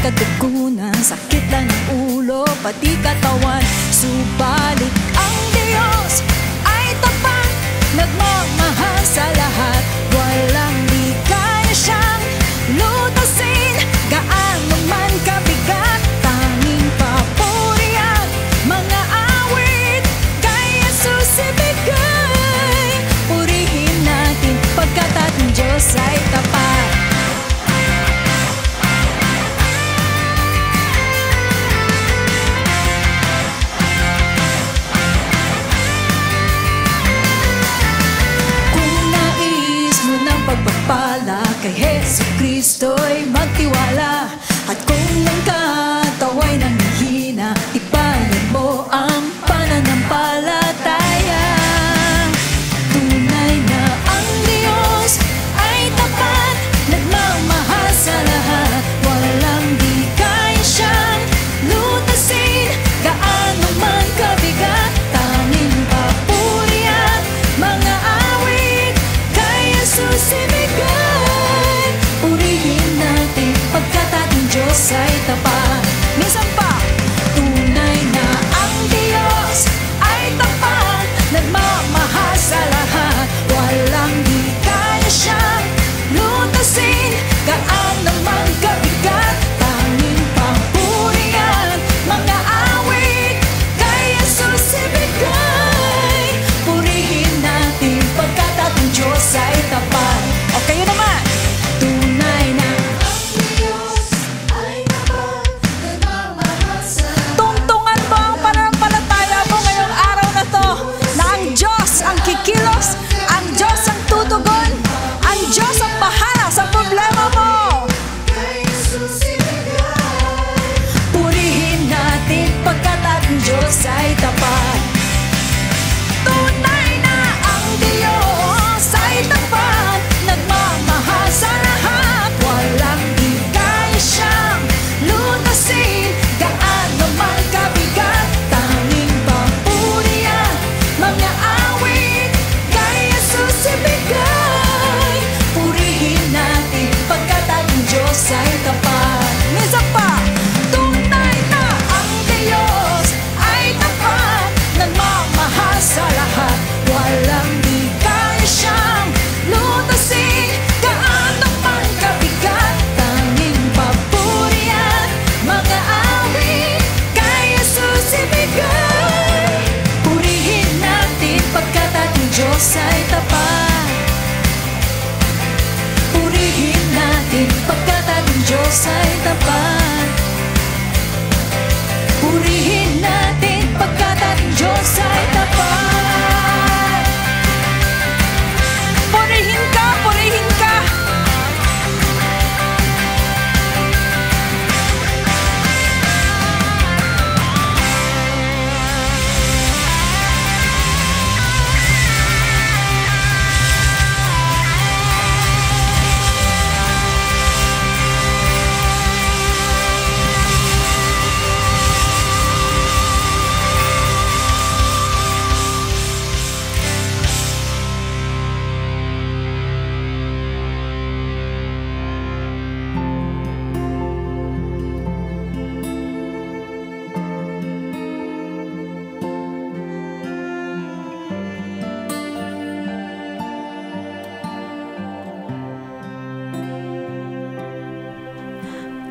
kadugunan, sakit lang ng ulo, pati katawan. Subalit ang Diyos ay tapat, nagmamahal sa lahat. Walang di kaya siyang lutasin, gaano man kabigat. Tanging papuri at mga awit kay Jesus ibigay. Purihin natin pagkat ating Diyos ay tapat. Pagpapala kay Jesucristo'y magtiwala. At kung ang katawa'y nanghihina, tibayan mo ang pananampalataya. Tunay na ang Diyos ay tapat, nagmamahal sa lahat. Walang di kaya siyang lutasin, gaano man kabigat. Tanging papuri at mga awit kay Jesus ibigay. Purihin natin pagkat ating Diyos ay tapat. Minsan pa, tunay na ang Diyos ay tapat, nagmamahal sa lahat. Walang di kaya siyang lutasin, gaano man kabigat. Tanging papuri at mga awit kay Jesus ibigay. Purihin natin pagkat ating Diyos ay tapat. O kayo naman, tunay na ang Diyos ay tapat, nagmamahal sa lahat. Tungtungan mo ang pananampalataya mo ngayong araw na to, na ang Diyos ang kikilos, ang Diyos ang tutugon, ang Diyos ang bahala sa problema mo. Purihin natin pagkat ating Diyos ay tapat. Tunay na ang Diyos ay tapat, nagmamahal sa lahat. Walang di kaya siyang lutasin, gaano man kabigat. Tanging papuri at mga awit kay Jesus ibigay. Purihin natin pagkat ating Diyos ay tapat. Minsan pa, tunay na ang Diyos ay tapat, nagmamahal sa lahat. Walang di kaya siyang lutasin, gaano man kabigat. Tanging papuri at mga awit kay Jesus ibigay. Purihin natin pagkat ating Diyos ay tapat. Purihin natin pagkat ating Diyos ay tapat. Purihin natin pagkat ating Diyos ay tapat. Purihin ka, purihin ka.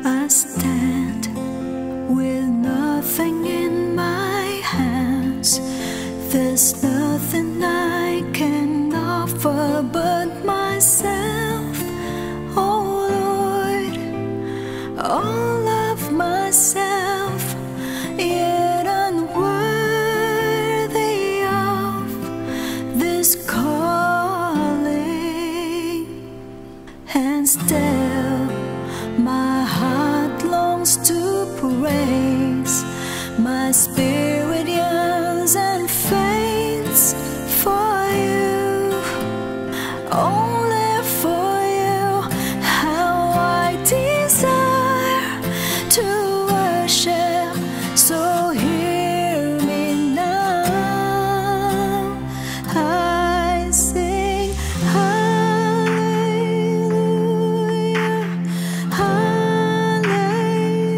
I stand with nothing in my hands. There's nothing I can offer but myself, oh Lord, all of myself, yet unworthy of this calling. And still my heart longs to praise, my spirit yearns and faints for you, only for you. How I desire to worship, so hear me now. I sing hallelujah, hallelujah.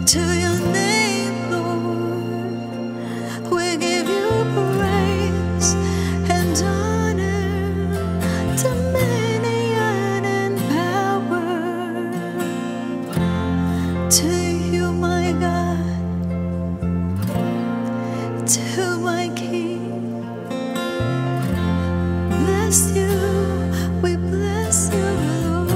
To your name, Lord, we give you praise and honor, dominion and power. To you, my God, to my King. Bless you, we bless you, Lord.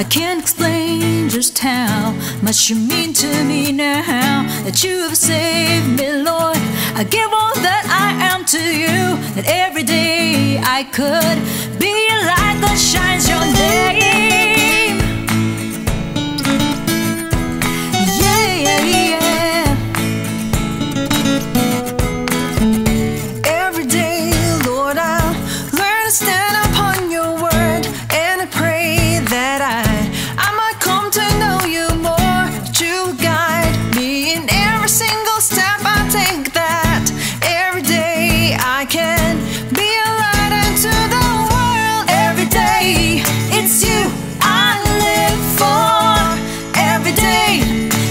I can't explain just how much you mean to me now that you have saved me, Lord. I give all that I am to you, that every day I could be a light that shines your name. Yeah, yeah. Every day, Lord, I'll learn to stand upon your word, and I pray that I might come to know you more, that you guide me in every single step I take, that every day I can be a light into the world. Every day it's you I live for. Every day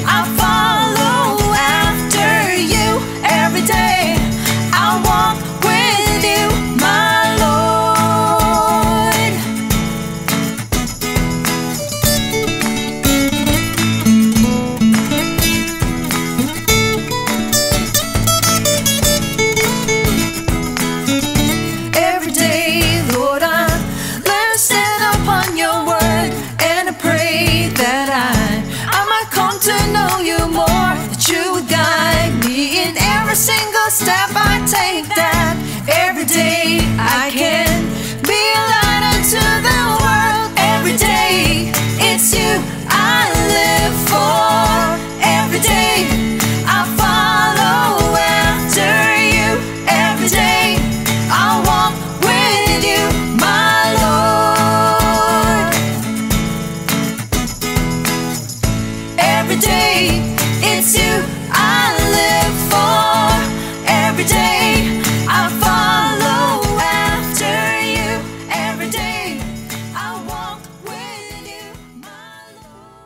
I follow after you. Every day I walk with you, my Lord. Every day, Lord, I learn to stand upon your word, and I pray that I might come to know you more, that you would guide me in every single step I take, that every day I can be a light unto the world. Every day it's you I live for. Every day I follow after you. Every day I walk with you, my Lord. Every day it's you I live for. Every day I follow after you. Every day I walk with you, my Lord.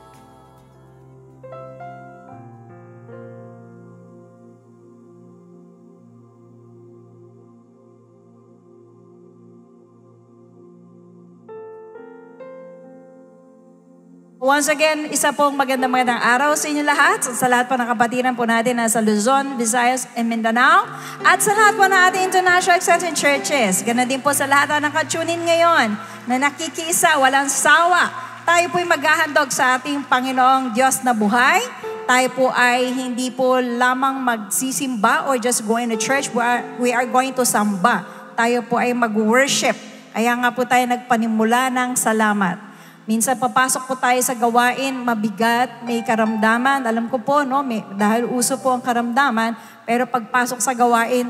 Once again, isa pong magandang araw sa inyo lahat, sa lahat po ng kapatiran po natin na sa Luzon, Visayas, and Mindanao, at sa lahat po ng ating International Extension Churches. Ganun din po sa lahat na nakatunin ngayon, na nakikiisa, walang sawa. Tayo po'y maghahandog sa ating Panginoong Diyos na buhay. Tayo po ay hindi po lamang magsisimba or just going to church. We are going to samba. Tayo po ay mag-worship. Kaya nga po tayo nagpanimula ng salamat. Minsan papasok po tayo sa gawain, mabigat, may karamdaman. Alam ko po, no, dahil uso po ang karamdaman, pero pagpasok sa gawain,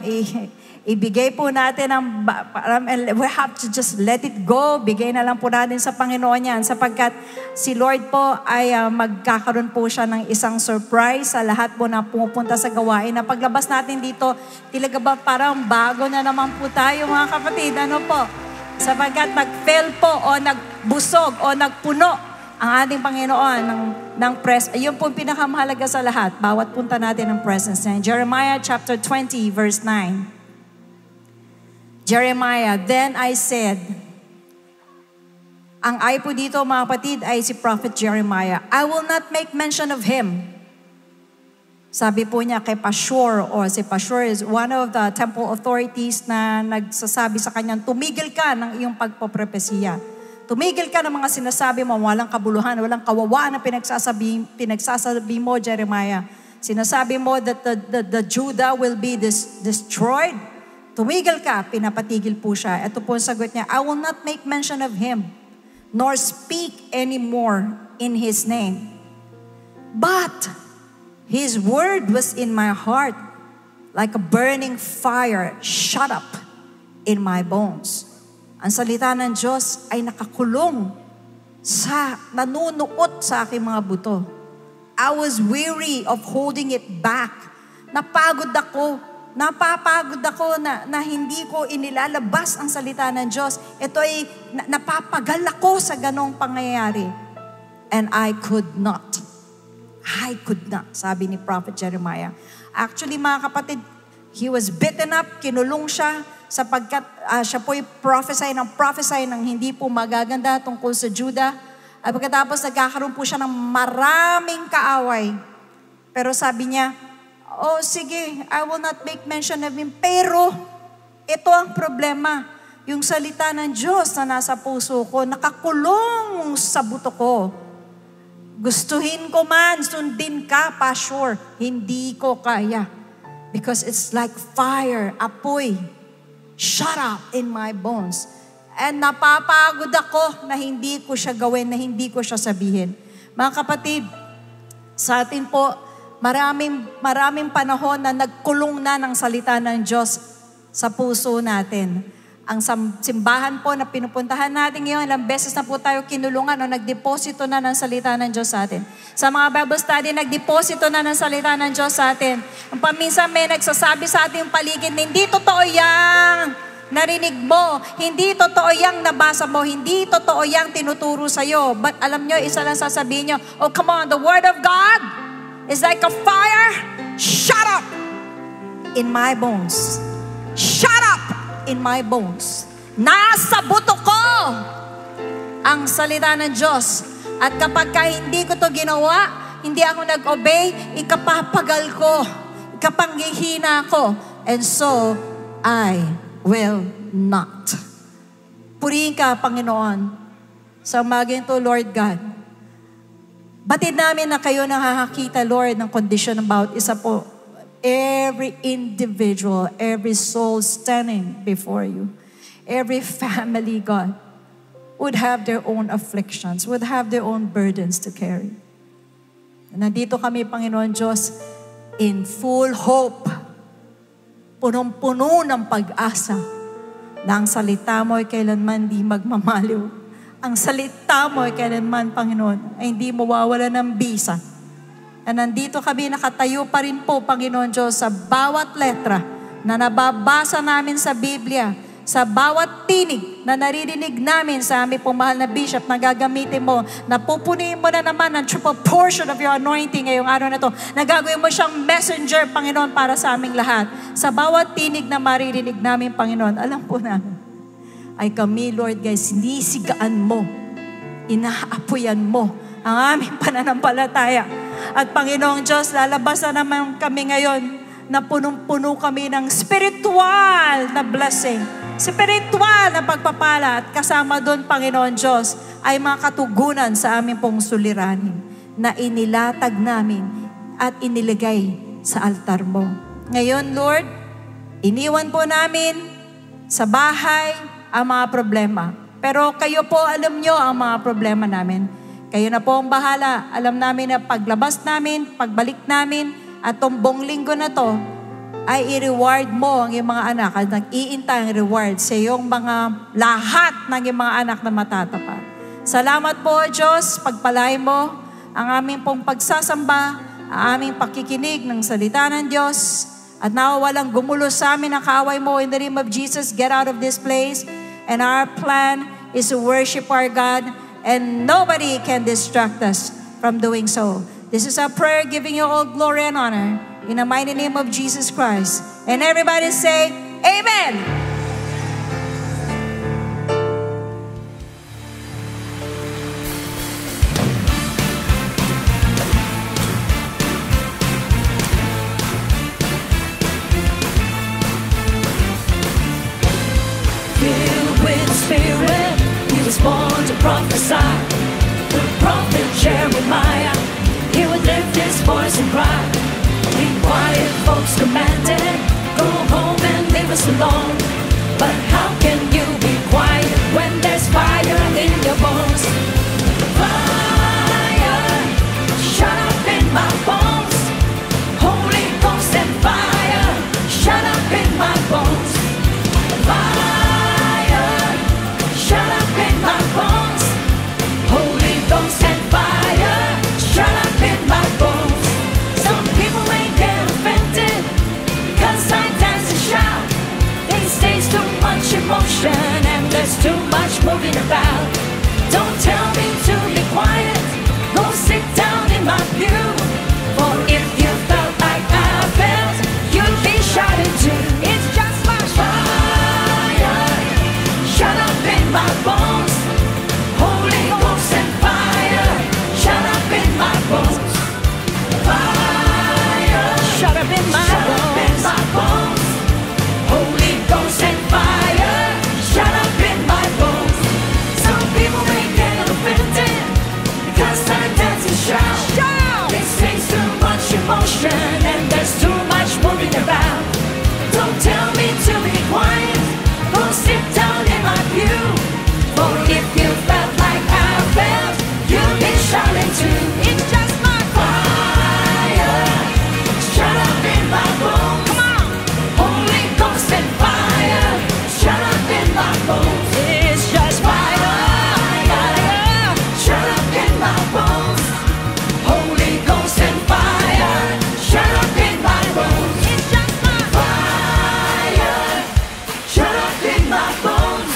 ibigay po natin we have to just let it go. Bigay na lang po natin sa Panginoon yan, sapagkat si Lord po ay magkakaroon po siya ng isang surprise sa lahat po na pumupunta sa gawain. Na paglabas natin dito, talaga ba parang bago na naman po tayo, mga kapatid. Ano po? Sapagkat nag-fail po o nagbusog o nagpuno ang ating Panginoon ng Ayun po pinakamahalaga sa lahat. Bawat punta natin ng presence niya. Jeremiah chapter 20 verse 9. Jeremiah, then I said, ang ay po dito mga kapatid ay si Prophet Jeremiah, I will not make mention of him. Sabi po niya kay Pashur, o si Pashur is one of the temple authorities na nagsasabi sa kanya, tumigil ka ng iyong pagpopropesiya. Tumigil ka ng mga sinasabi mo, walang kabuluhan, walang kawawaan na pinagsasabi mo, Jeremiah. Sinasabi mo that the Judah will be destroyed. Tumigil ka, pinapatigil po siya. Ito po ang sagot niya, I will not make mention of him, nor speak anymore in his name. But his word was in my heart like a burning fire shut up in my bones. Ang salita ng Diyos ay nakakulong nanunuot sa aking mga buto. I was weary of holding it back. Napapagod ako na hindi ko inilalabas ang salita ng Diyos. Ito ay napapagal ako sa ganong pangyayari. And I could not, sabi ni Prophet Jeremiah. Actually, mga kapatid, he was beaten up, kinulong siya, sapagkat siya po'y prophesy ng hindi po magaganda tungkol sa Judah. At pagkatapos nagkakaroon po siya ng maraming kaaway. Pero sabi niya, oh sige, I will not make mention of him. Pero, ito ang problema. Yung salita ng Diyos na nasa puso ko, nakakulong sa buto ko. Gustuhin ko man, sundin ka, Pashur. Hindi ko kaya. Because it's like fire, apoy, shut up in my bones. And napapagod ako na hindi ko siya gawin, na hindi ko siya sabihin. Mga kapatid, sa atin po, maraming panahon na nagkulong na ng salita ng Diyos sa puso natin. Ang simbahan po na pinupuntahan natin ngayon, ilang beses na po tayo kinulungan o nagdeposito na ng salita ng Diyos sa atin. Sa mga Bible study, nagdeposito na ng salita ng Diyos sa atin. Ang paminsan may nagsasabi sa ating paligid, hindi totoo yang narinig mo, hindi totoo yang nabasa mo, hindi totoo yang tinuturo sa'yo. But alam nyo, isa lang sasabihin nyo, oh come on, the Word of God is like a fire, shut up in my bones. Shut up in my bones. Nasa buto ko ang salita ng Diyos. At kapag hindi ko to ginawa, hindi ako nag-obey, ikapapagal ko, ikapanghihina ko. And so, I will not. Purihin ka, Panginoon, sa umaga ito, Lord God. Batid namin na kayo nakakakita, Lord, ng condition about isa po, every individual, every soul standing before you, every family, God, would have their own afflictions, would have their own burdens to carry. Nandito kami, Panginoon Diyos, in full hope, punong-puno ng pag-asa na ang salita mo ay kailanman di magmamaliw. Ang salita mo ay kailanman, Panginoon, ay hindi mawawala ng bisa. Na nandito kami, nakatayo pa rin po, Panginoon Diyos, sa bawat letra na nababasa namin sa Biblia, sa bawat tinig na naririnig namin sa aming pong mahal na bishop na gagamitin mo, na pupunin mo na naman ang triple portion of your anointing ngayong araw na ito, na gagawin mo siyang messenger, Panginoon, para sa aming lahat. Sa bawat tinig na maririnig namin, Panginoon, alam po namin, ay kami, Lord guys, sinisigaan mo, inaapuyan mo ang aming pananampalataya. At Panginoong Diyos, lalabas na naman kami ngayon na punong-puno kami ng spiritual na blessing, spiritual na pagpapala, at kasama doon, Panginoon Diyos, ay mga katugunan sa aming pong suliranin na inilatag namin at inilagay sa altar mo. Ngayon, Lord, iniwan po namin sa bahay ang mga problema. Pero kayo po, alam nyo ang mga problema namin. Kayo na po ang bahala. Alam namin na paglabas namin, pagbalik namin, at tong buong linggo na to, ay i-reward mo ang iyong mga anak at nag-iintay ang reward sa iyong mga lahat ng iyong mga anak na matatapat. Salamat po, Diyos, pagpalay mo ang aming pong pagsasamba, ang aming pakikinig ng salita ng Diyos, at nawawalang gumulo sa amin ang kaaway mo. In the name of Jesus, get out of this place. And our plan is to worship our God, and nobody can distract us from doing so. This is our prayer, giving you all glory and honor in the mighty name of Jesus Christ. And everybody say, Amen. prophesy. The prophet Jeremiah, he would lift his voice and cry, "Be quiet, folks commanded, go home and leave us alone." But how can you be quiet when there's fire in your bones? Fire, shut up in my bones. Holy Ghost and fire, shut up in my bones. Fire, shut up in my bones. Holy Ghost and fire, shut up in my bones. Some people may get offended because I dance and shout. They say it's too much emotion and there's too much moving about. Don't tell me to be quiet, go sit down in my pew. For if you felt like I felt, you'd be shouting too. It's just my fire, shut up in my bones. Holy Ghost and fire, shut up in my bones. Fire, shut up in my bones. Holy Ghost and fire, shut up in my bones. Some people may get offended because I dance and shout. They say it's too much emotion and there's too much moving about. Don't tell me to be quiet, go sit down in my pew. For if you felt like I felt, you'll be shouting too. It's just my fire, shut up in my bones. Come on, Holy Ghost and fire, shut up in my bones. It's just fire, shut up in my bones. Holy Ghost and fire, shut up in my bones. It's just my fire, shut up in my bones.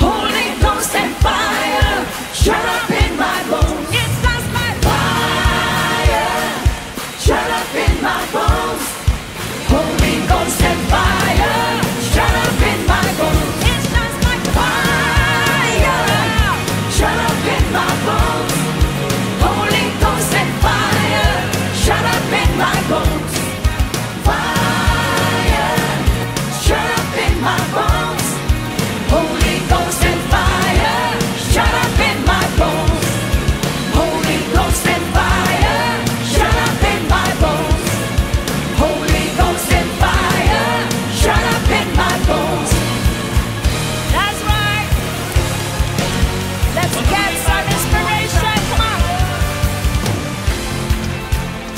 Holy Ghost and fire, shut up in my bones. It's just my fire, shut up in my bones. Holy Ghost and fire, shut up in my bones. It's just my fire, shut up in my bones. Holy Ghost and fire, shut up in my bones. Fire, shut up in my bones. Holy Ghost and fire, shut up in my bones. Holy Ghost and fire, shut up in my bones. Holy Ghost and fire, shut up in my bones. That's right. Let's get some inspiration. Come on.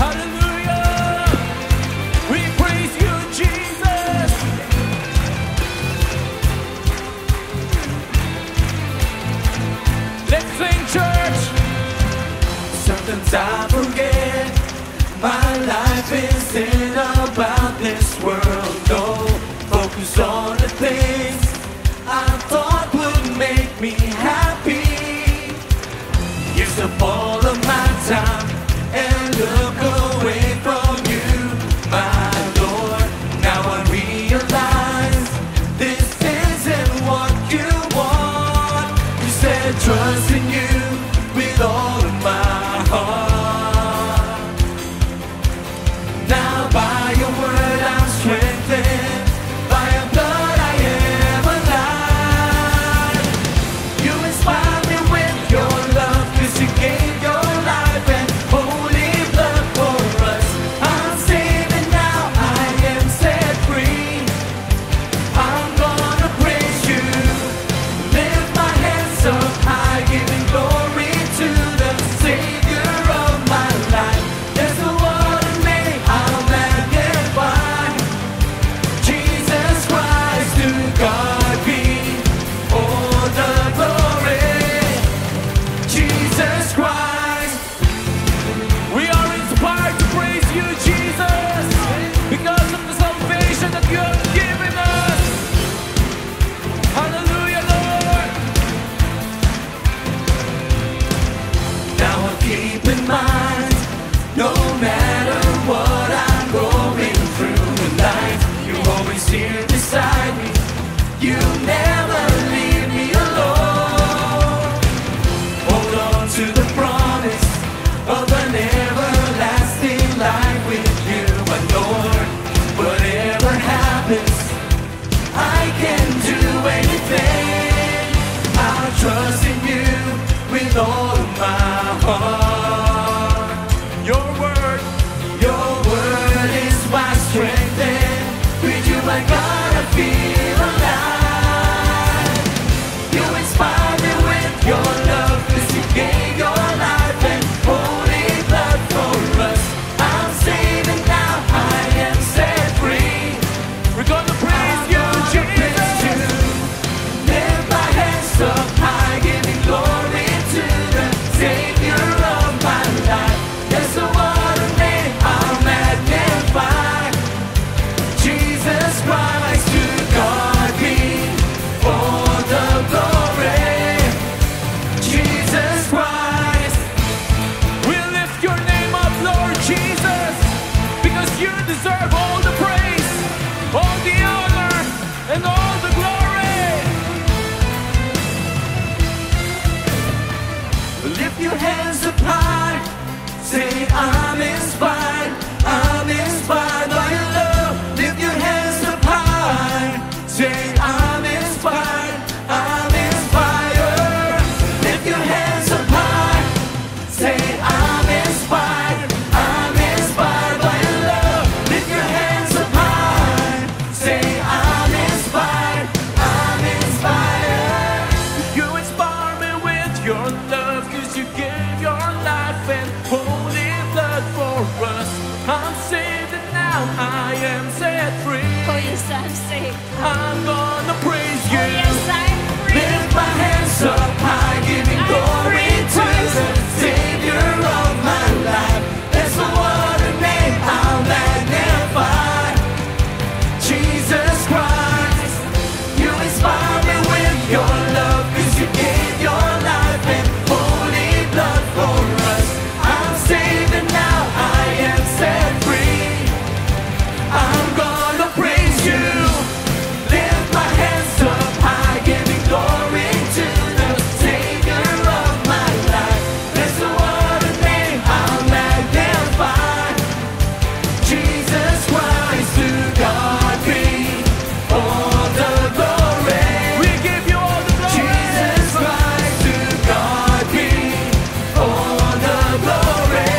Hallelujah! We praise you, Jesus! Let's sing, church! Sometimes I forget my life isn't about this world. No, focus on the things I thought would make me happy. Used up all of my time and look away from you, my Lord. Now I realize this isn't what you want. You said trust in you with all of my heart. Now by your word I'm strengthened, by your blood I am alive. You inspire me with your love, 'cause you gave your life and holy blood for us. I'm saved and now I am set free. I'm gonna praise you, lift my hands up high, giving glory to the Savior of my life. There's no other name I'll magnify. Jesus Christ, to God be all the glory. Jesus Christ. We are inspired to praise you, Jesus, because of the salvation that you have given us. Hallelujah, Lord. Now I keep in mind, no matter what I'm going through in life, you're always here beside me. You never leave me alone. Hold on to the promise of an everlasting life with you, my Lord. Whatever happens, I can do anything. I'll trust in you for us. I'm saved and now I am set free. Oh yes, I'm saved. I'm gonna praise Oh you. yes, I'm free. Lift my hands up high, giving glory to the Savior of my life. There's no other name I'll magnify. Jesus Christ, you inspire me with your love, 'cause you gave your life and holy blood for us. I'm saved and now I am set free. I'm gonna praise you. Lift my hands up high, giving glory to the Savior of my life. There's no other name I'll magnify. Jesus Christ, to God be all the glory. We give you all the glory. Jesus Christ, to God be all the glory.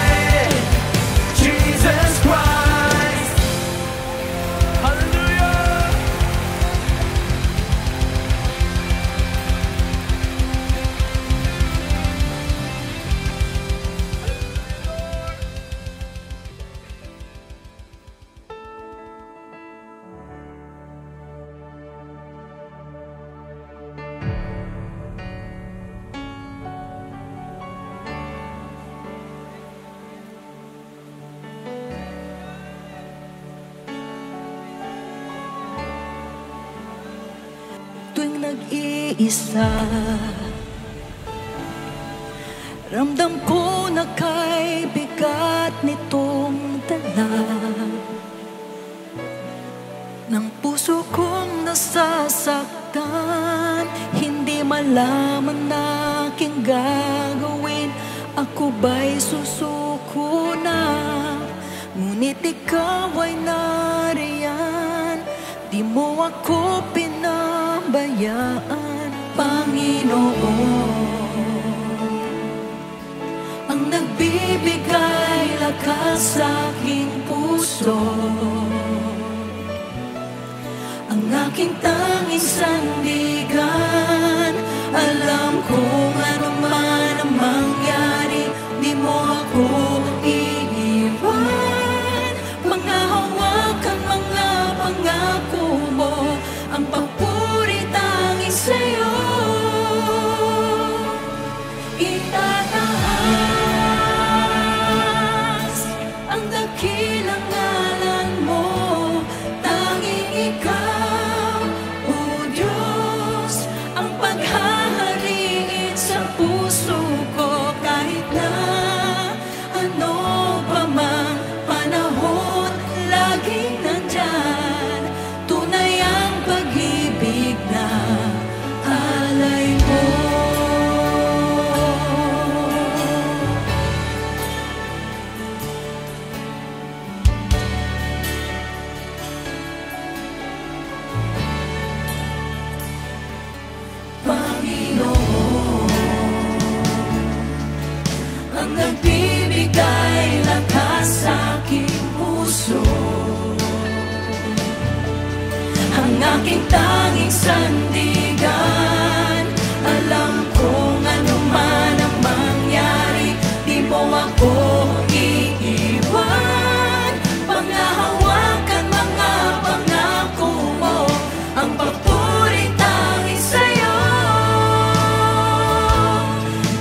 Jesus Christ. Hallelujah. Tuwing nag-iisa, ramdam ko na kay bigat nitong dala ng puso kong nasasaktan. Hindi malaman na aking gagawin, ako ba'y susuko na? Ngunit ikaw ay nariyan, di mo ako pinabayaan, Panginoon. Ang nagbibigay lakas sa aking puso, ang aking tanging sandigan. Alam kong ano man ang mangyari, di mo ako iiwan. Mga hawakan, mga pangako mo, ang papuri tanging sa'yo. Itataas ang dakilang ngalan mo, tanging ikaw, O Diyos, ang paghahariin sa puso ko. Kahit na ano pa mang panahon, laging nandyan, tunay ang pag-ibig na alay mo. Panginoon, ang nagbibigay lakas sa aking puso, ang aking tanging sandigan. Alam kong ano man ang mangyari, di mo ako iiwan. Pangahawakan, mga pangako mo, ang papuri tanging sa'yo.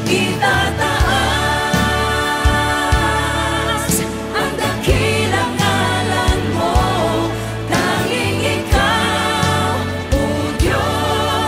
Itataas ang dakilang ngalan mo, tanging ikaw, O Diyos,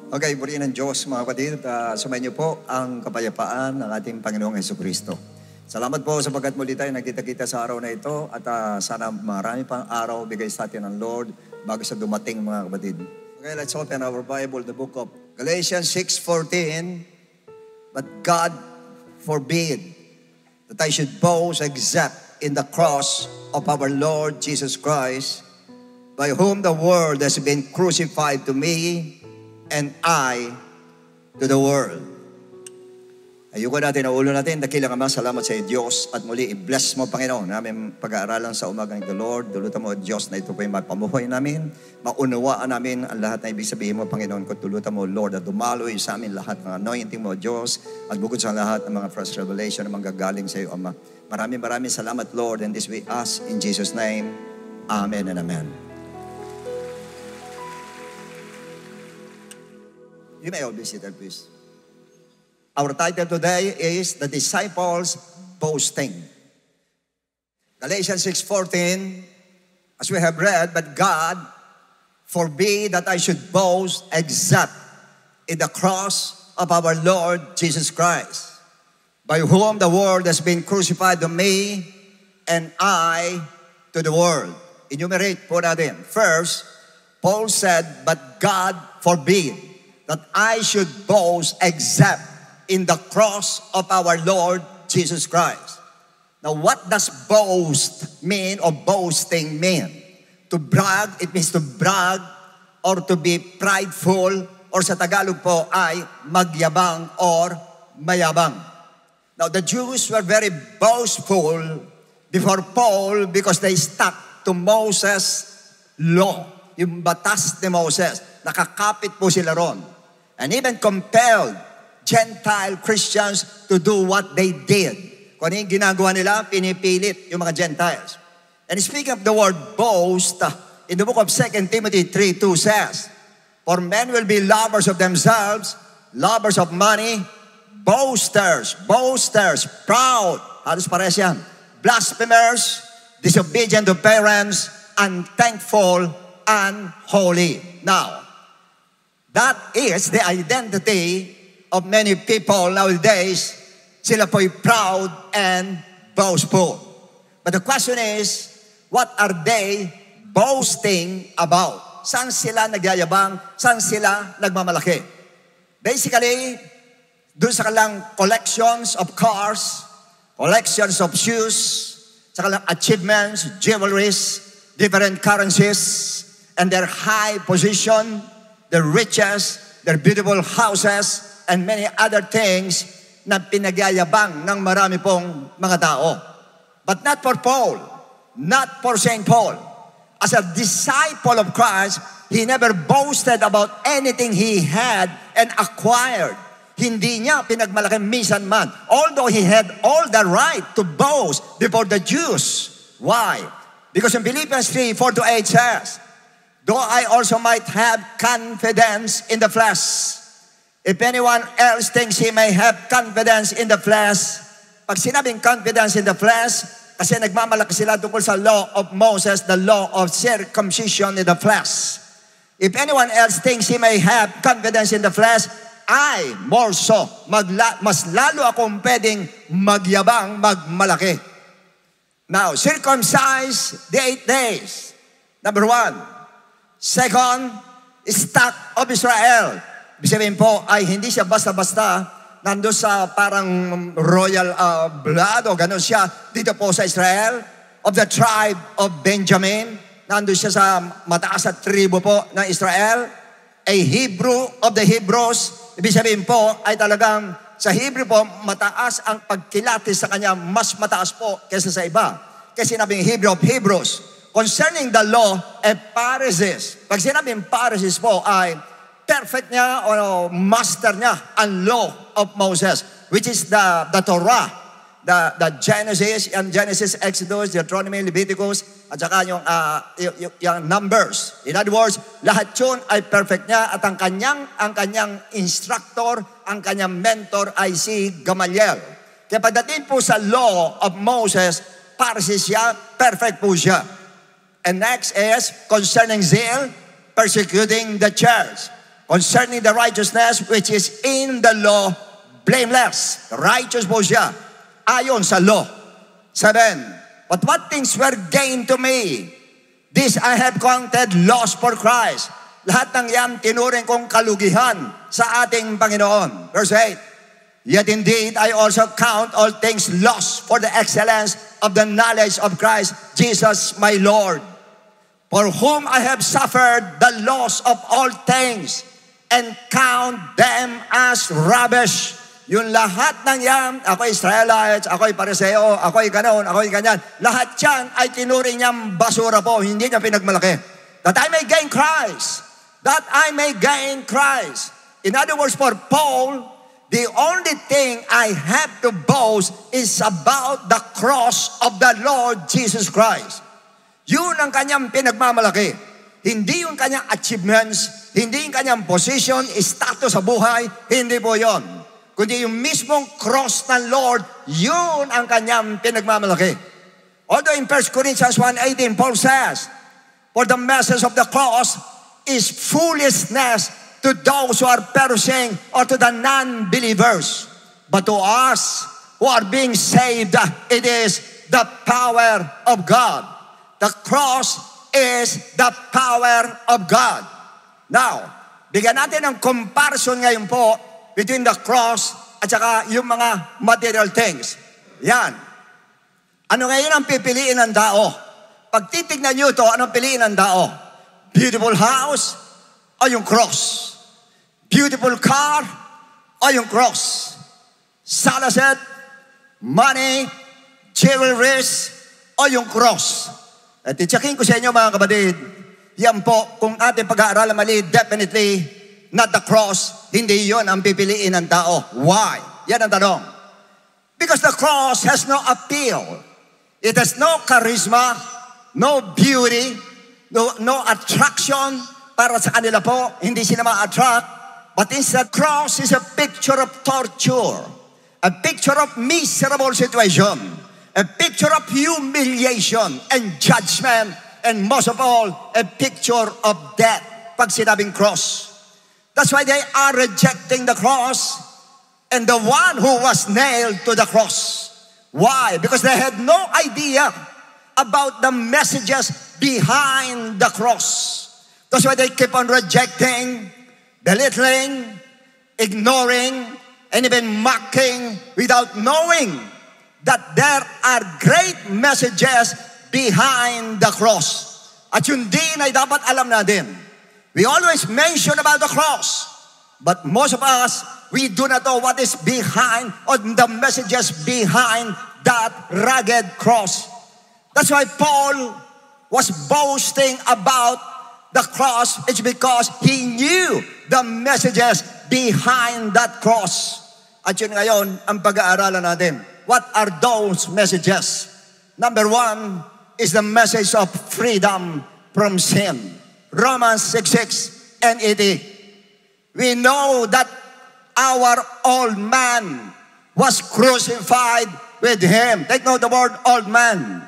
Okay, buriin ng Diyos mga kapatid. Sumayin niyo po ang kapayapaan ng ating Panginoong Jesucristo. Salamat po sapagkat muli tayo nagkita-kita sa araw na ito at sana marami pang araw bigay sa atin ng Lord bago sa dumating mga kapatid. Okay, let's open our Bible, the book of Galatians 6:14. But God forbid that I should boast except in the cross of our Lord Jesus Christ, by whom the world has been crucified to me, and I to the world. Ayuko natin ang ulo natin. Dakilang Ama, salamat sa Diyos. At muli, i-bless mo, Panginoon, namin pag-aaralan sa umagang ito, Lord. Dulutan mo, Diyos, na ito po yung mapamuhay namin. Maunawaan namin ang lahat na ibig sabihin mo, Panginoon. Kung dulutan mo, Lord, at dumaloy sa amin lahat ng anointing mo, Diyos. At bukod sa lahat ng mga first revelation na manggagaling sa iyo, Ama. Maraming salamat, Lord. And this we ask in Jesus' name. Amen and amen. You may all be seated, please. Our title today is The Disciples Boasting. Galatians 6:14, as we have read, but God forbid that I should boast except in the cross of our Lord Jesus Christ, by whom the world has been crucified to me, and I to the world. Enumerate po natin. First, Paul said, but God forbid that I should boast except in the cross of our Lord Jesus Christ. Now, what does boast mean or boasting mean? To brag, it means to brag or to be prideful, or sa Tagalog po ay magyabang or mayabang. Now, the Jews were very boastful before Paul because they stuck to Moses' law, yung batas ni Moses. Nakakapit po sila ron. And even compelled Gentile Christians to do what they did. Kung ano yung ginagawa nila, pinipilit yung mga Gentiles. And speaking of the word boast, in the book of 2 Timothy 3:2 says, for men will be lovers of themselves, lovers of money, boasters, proud, halos pares yan, blasphemers, disobedient to parents, unthankful, unholy. Now, that is the identity of many people nowadays. Sila po'y proud and boastful. But the question is, what are they boasting about? Saan sila nagyayabang? Saan sila nagmamalaki? Basically, dun sa kanilang collections of cars, collections of shoes, sa kanilang achievements, jewelries, different currencies, and their high position, their riches, their beautiful houses, and many other things na pinagyayabang ng marami pong mga tao. But not for Paul, not for St. Paul. As a disciple of Christ, he never boasted about anything he had and acquired. Hindi niya pinagmalaki minsan man, although he had all the right to boast before the Jews. Why? Because in Philippians 3:4-8 says, though I also might have confidence in the flesh. If anyone else thinks he may have confidence in the flesh, pag sinabing confidence in the flesh, kasi nagmamalaki sila tungkol sa law of Moses, the law of circumcision in the flesh. If anyone else thinks he may have confidence in the flesh, I more so, mas lalo akong pwedeng magyabang, magmalaki. Now, circumcise the 8 days. Number 1. Second, stock of Israel. Ibig sabihin po ay hindi siya basta-basta nando sa parang royal blood o gano'n siya dito po sa Israel. Of the tribe of Benjamin, nando siya sa mataas na tribo po ng Israel. A Hebrew of the Hebrews. Ibig sabihin po ay talagang sa Hebrew po mataas ang pagkilatis sa kanya, mas mataas po kaysa sa iba. Kasi sinabing Hebrew of Hebrews. Concerning the law, a Pharisees. Pag sinabing Pharisees po ay perfect niya o master niya ang law of Moses, which is the Torah, the Genesis, Exodus, Deuteronomy, Leviticus, at saka yung Numbers. In other words, lahat yun ay perfect niya at ang kanyang instructor, ang kanyang mentor ay si Gamaliel. Kaya pagdating po sa law of Moses, Pharisees siya, perfect po siya. And next is concerning zeal, persecuting the church. concerning the righteousness which is in the law, blameless. Righteous po siya, ayon sa law. 7. But what things were gained to me, this I have counted loss for Christ. Lahat ng yan tinuring kong kalugihan sa ating Panginoon. Verse 8. Yet indeed I also count all things lost for the excellence of the knowledge of Christ Jesus my Lord, for whom I have suffered the loss of all things, and count them as rubbish. Yung lahat ng yan, ako'y Israelites, ako'y Pariseo, ako'y ganon, ako'y ganyan. Lahat yan ay tinuring niyang basura po, hindi niya pinagmalaki. That I may gain Christ. That I may gain Christ. In other words, for Paul, the only thing I have to boast is about the cross of the Lord Jesus Christ. Yun ang kanyang pinagmamalaki. Hindi yung kanyang achievements, hindi yung kanyang position, status sa buhay, hindi po yon. Kundi yung mismong cross ng Lord, yun ang kanyang pinagmamalaki. Although in 1 Corinthians 1:18, Paul says, for the message of the cross is foolishness to those who are perishing or to the non-believers. But to us who are being saved, it is the power of God. The cross is the power of God. Now, bigyan natin ng comparison ngayon po between the cross at saka yung mga material things. Yan. Ano ngayon ang pipiliin ng tao? Pag titignan nyo ito, anong piliin ng tao? Beautiful house o yung cross? Beautiful car o yung cross? Salaset, money, jewelries o yung cross? At itsakin ko sa inyo mga kapatid, yan po, kung ating pag-aaralan mali, definitely not the cross, hindi yon ang pipiliin ng tao. Why? Yan ang tanong. Because the cross has no appeal. It has no charisma, no beauty, no attraction para sa kanila po. Hindi sila ma-attract. But instead, cross is a picture of torture, a picture of miserable situation, a picture of humiliation and judgment, and most of all, a picture of death. Pag sinabing cross. That's why they are rejecting the cross and the one who was nailed to the cross. Why? Because they had no idea about the messages behind the cross. That's why they keep on rejecting, belittling, ignoring, and even mocking without knowing that there are great messages behind the cross. At yun din ay dapat alam natin. We always mention about the cross, but most of us, we do not know what is behind or the messages behind that rugged cross. That's why Paul was boasting about the cross. It's because he knew the messages behind that cross. At yun ngayon, ang pag-aaralan natin. What are those messages? Number 1 is the message of freedom from sin. Romans 6:6 and 80. We know that our old man was crucified with him. Take note the word old man.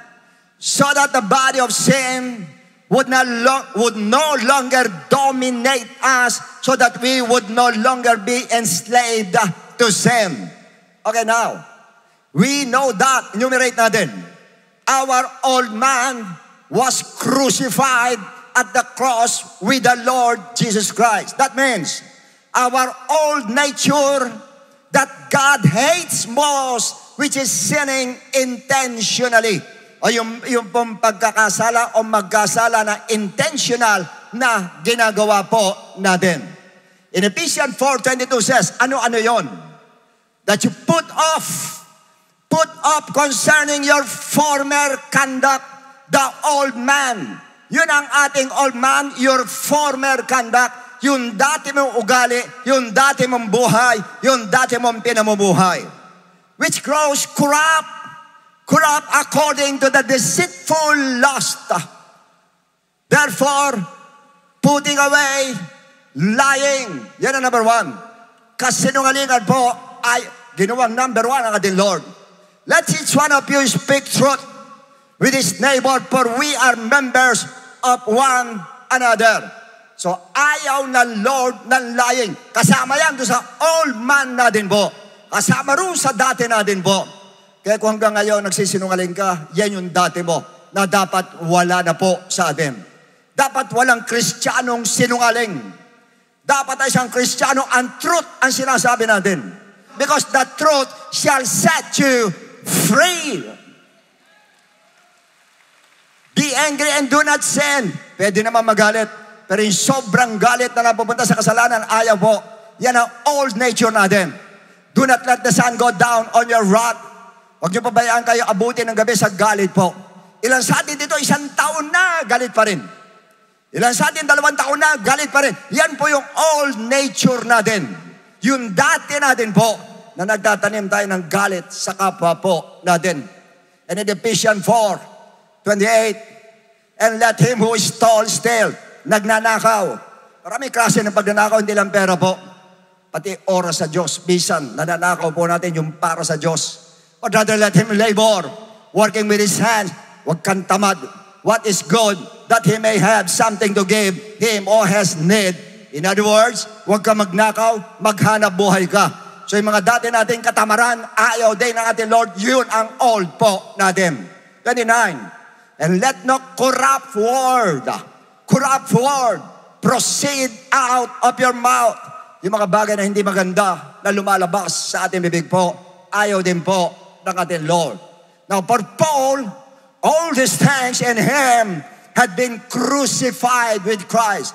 So that the body of sin would no longer dominate us, so that we would no longer be enslaved to sin. Okay, now, we know that, enumerate natin. Our old man was crucified at the cross with the Lord Jesus Christ. That means our old nature that God hates most, which is sinning intentionally. O yung pong pagkakasala o magkasala na intentional na ginagawa po natin. In Ephesians 4:22 says, ano-ano yon? That you put off concerning your former conduct, the old man. Yun ang ating old man, your former conduct, yung dati mong ugali, yung dati mong buhay, yung dati mong pinamumuhay. Which grows corrupt according to the deceitful lust. Therefore, putting away lying. Yan ang number 1. Kasinungalingan po ay ginawang number 1 ang ating Lord. Let each one of you speak truth with his neighbor, for we are members of one another. So ayaw ng Lord ng lying. Kasama yan doon sa old man natin po. Kasama rin sa dati natin po. Kaya kung hanggang ngayon nagsisinungaling ka, yan yung dati mo na dapat wala na po sa atin. Dapat walang Kristiyanong sinungaling. Dapat ay isang Kristiyano ang truth ang sinasabi natin. Because the truth shall set you free. Be angry and do not sin. Pwede naman magalit. Pero yung sobrang galit na napupunta sa kasalanan, ayaw po. Yan ang old nature natin. Do not let the sun go down on your wrath. Huwag niyo pabayaan kayo abutin ng gabi sa galit po. Ilan sa atin dito, 1 taon na, galit pa rin. Ilan sa atin, 2 taon na, galit pa rin. Yan po yung old nature natin. Yung dati natin po, na nagtatanim tayo ng galit sa kapwa po natin. And in Ephesians 4:28, and let him who is tall still, nagnanakaw. Marami klase ng pagnanakaw, hindi lang pera po. Pati oras sa Diyos. Bisan, nananakaw po natin yung para sa Diyos. But rather let him labor, working with his hands. Huwag kang tamad. What is good, that he may have something to give him or has need. In other words, huwag kang magnakaw, maghanap buhay ka. So yung mga dati nating katamaran, ayaw din ng ating Lord, yun ang old po natin. 29, and let no corrupt word proceed out of your mouth. Yung mga bagay na hindi maganda na lumalabas sa ating bibig po, ayaw din po ng ating Lord. Now, for Paul, all these things in him had been crucified with Christ.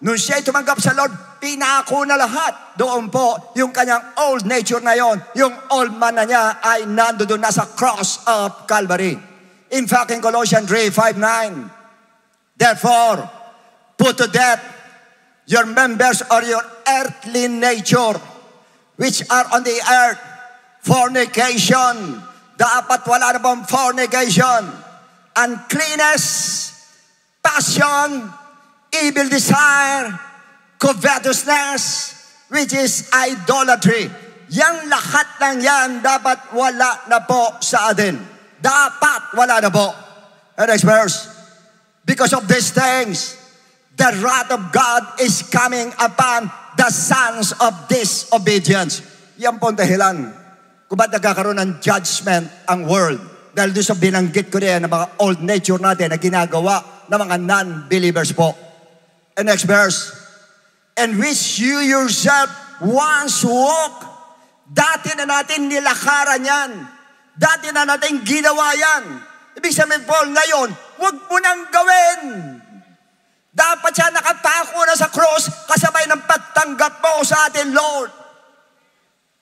Nung siya'y tumanggap sa Lord, pinako na lahat. Doon po, yung kanyang old nature na yon, yung old man na niya ay nandoon na sa cross of Calvary. In fact, in Colossians 3:5-9, therefore, put to death your members or your earthly nature, which are on the earth, fornication. Dapat wala na pong fornication, uncleanness, passion, evil desire, covetousness, which is idolatry. Yang lahat ng yan dapat wala na po sa atin. Dapat wala na po. And next verse. Because of these things, the wrath of God is coming upon the sons of disobedience. Yan po ang dahilan kung ba't nagkakaroon ng judgment ang world. Dahil doon sa binanggit ko rin ng mga old nature natin na ginagawa ng mga non-believers po. And next verse. And which you yourself once walk. Dati na natin nilakaran yan. Dati na natin ginawa yan. Ibig sabihin po, ngayon, huwag mo nang gawin. Dapat siya nakapako na sa cross kasabay ng pagtanggap mo sa atin, Lord.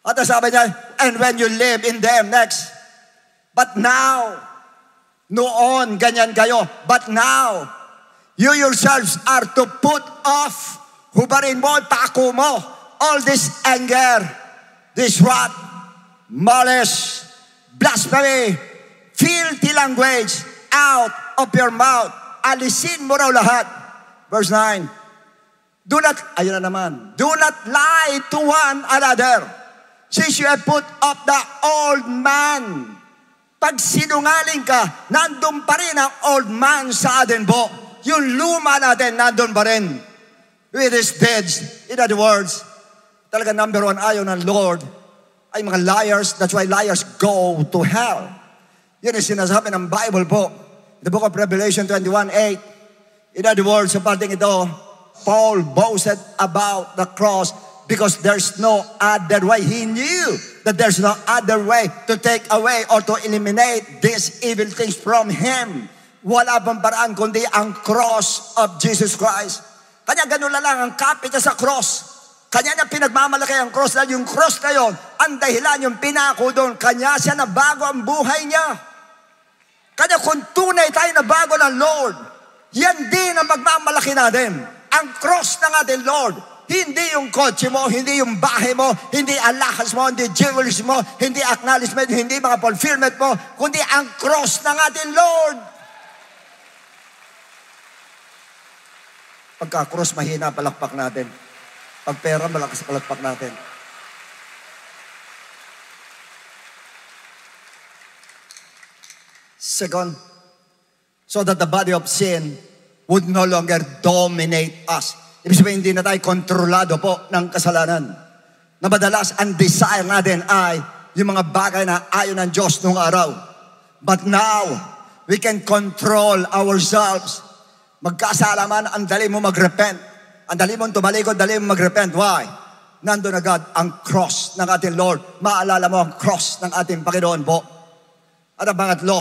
At sabi niya, and when you live in them, next. But now, noon, ganyan kayo. But now, you yourselves are to put off, hubarin mo, pako mo, all this anger, this wrath, malice, blasphemy, filthy language out of your mouth. Alisin mo raw lahat. Verse 9. Do not, ayun na naman, do not lie to one another, since you have put up the old man. Pag sinungaling ka, nandun pa rin ang old man sa atin po. Yung luma natin, nandun pa rin. With his deeds. In other words, talaga number one ayaw ng Lord ay mga liars. That's why liars go to hell. Yun ang sinasabi ng Bible po. The book of Revelation 21:8. In other words, sa parting ito, Paul boasted about the cross because there's no other way. He knew that there's no other way to take away or to eliminate these evil things from him. Wala pang paraan kundi ang cross of Jesus Christ. Kanya ganun lang ang kapit sa cross. Kanya niya pinagmamalaki ang cross dahil yung cross na yun, ang dahilan yung pinako doon. Kanya siya na bago ang buhay niya. Kanya kung tunay tayo na bago ng Lord, yan din ang magmamalaki natin. Ang cross ng ating Lord. Hindi yung kotse mo, hindi yung bahay mo, hindi alahas mo, hindi jewelries mo, hindi acknowledgement, hindi mga fulfillment mo, kundi ang cross ng ating Lord. Pagka-cross, mahina palakpak natin. Pag pera, malakas palakpak natin. Second, so that the body of sin would no longer dominate us. Ibig sabihin, hindi na tayo kontrolado po ng kasalanan. Na madalas, ang desire natin ay yung mga bagay na ayaw ng Diyos nung araw. But now, we can control ourselves. Magkasala man, ang dali mo mag-repent. Ang dali mo tumalikod, dali mo mag-repent. Why? Nandun agad ang cross ng ating Lord. Maalala mo ang cross ng ating Panginoon po. At ang pangatlo,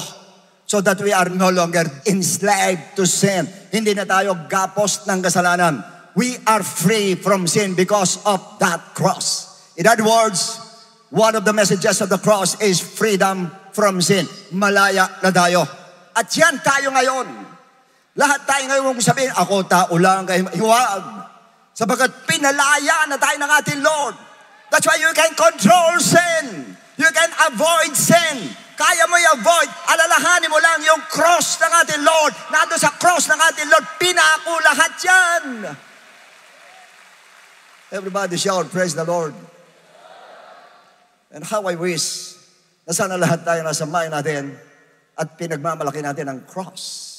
so that we are no longer enslaved to sin. Hindi na tayo gapos ng kasalanan. We are free from sin because of that cross. In other words, one of the messages of the cross is freedom from sin. Malaya na tayo. At yan tayo ngayon. Lahat tayo ngayon kung sabihin, ako tao lang, kayo huwag. Sapagkat pinalaya na tayo ng ating Lord. That's why you can control sin. You can avoid sin. Kaya mo i-avoid. Alalahanin mo lang yung cross ng ating Lord. Nandun sa cross ng ating Lord, pinako lahat yan. Everybody shout, praise the Lord. And how I wish na sana lahat tayo nasa mind natin at pinagmamalaki natin ang cross.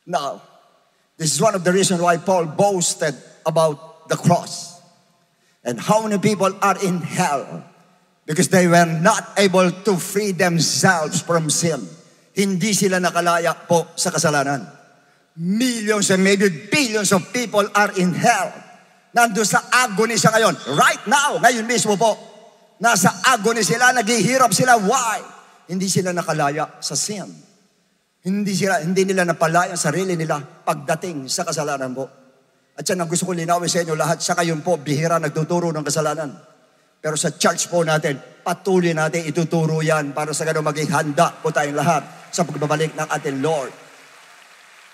Now, this is one of the reasons why Paul boasted about the cross. And how many people are in hell because they were not able to free themselves from sin. Hindi sila nakalaya po sa kasalanan. Millions and maybe billions of people are in hell. Nandun sa agony siya ngayon. Right now, ngayon mismo po. Nasa agony sila, naghihirap sila. Why? Hindi sila nakalaya sa sin. Hindi nila napalaya ang sarili nila pagdating sa kasalanan po. At yan ang gusto ko linawin sa inyo lahat. Sa kayon po, bihira nagtuturo ng kasalanan. Pero sa church po natin, patuloy natin ituturo yan para sa ganun maging handa po tayong lahat sa pagbabalik ng ating Lord.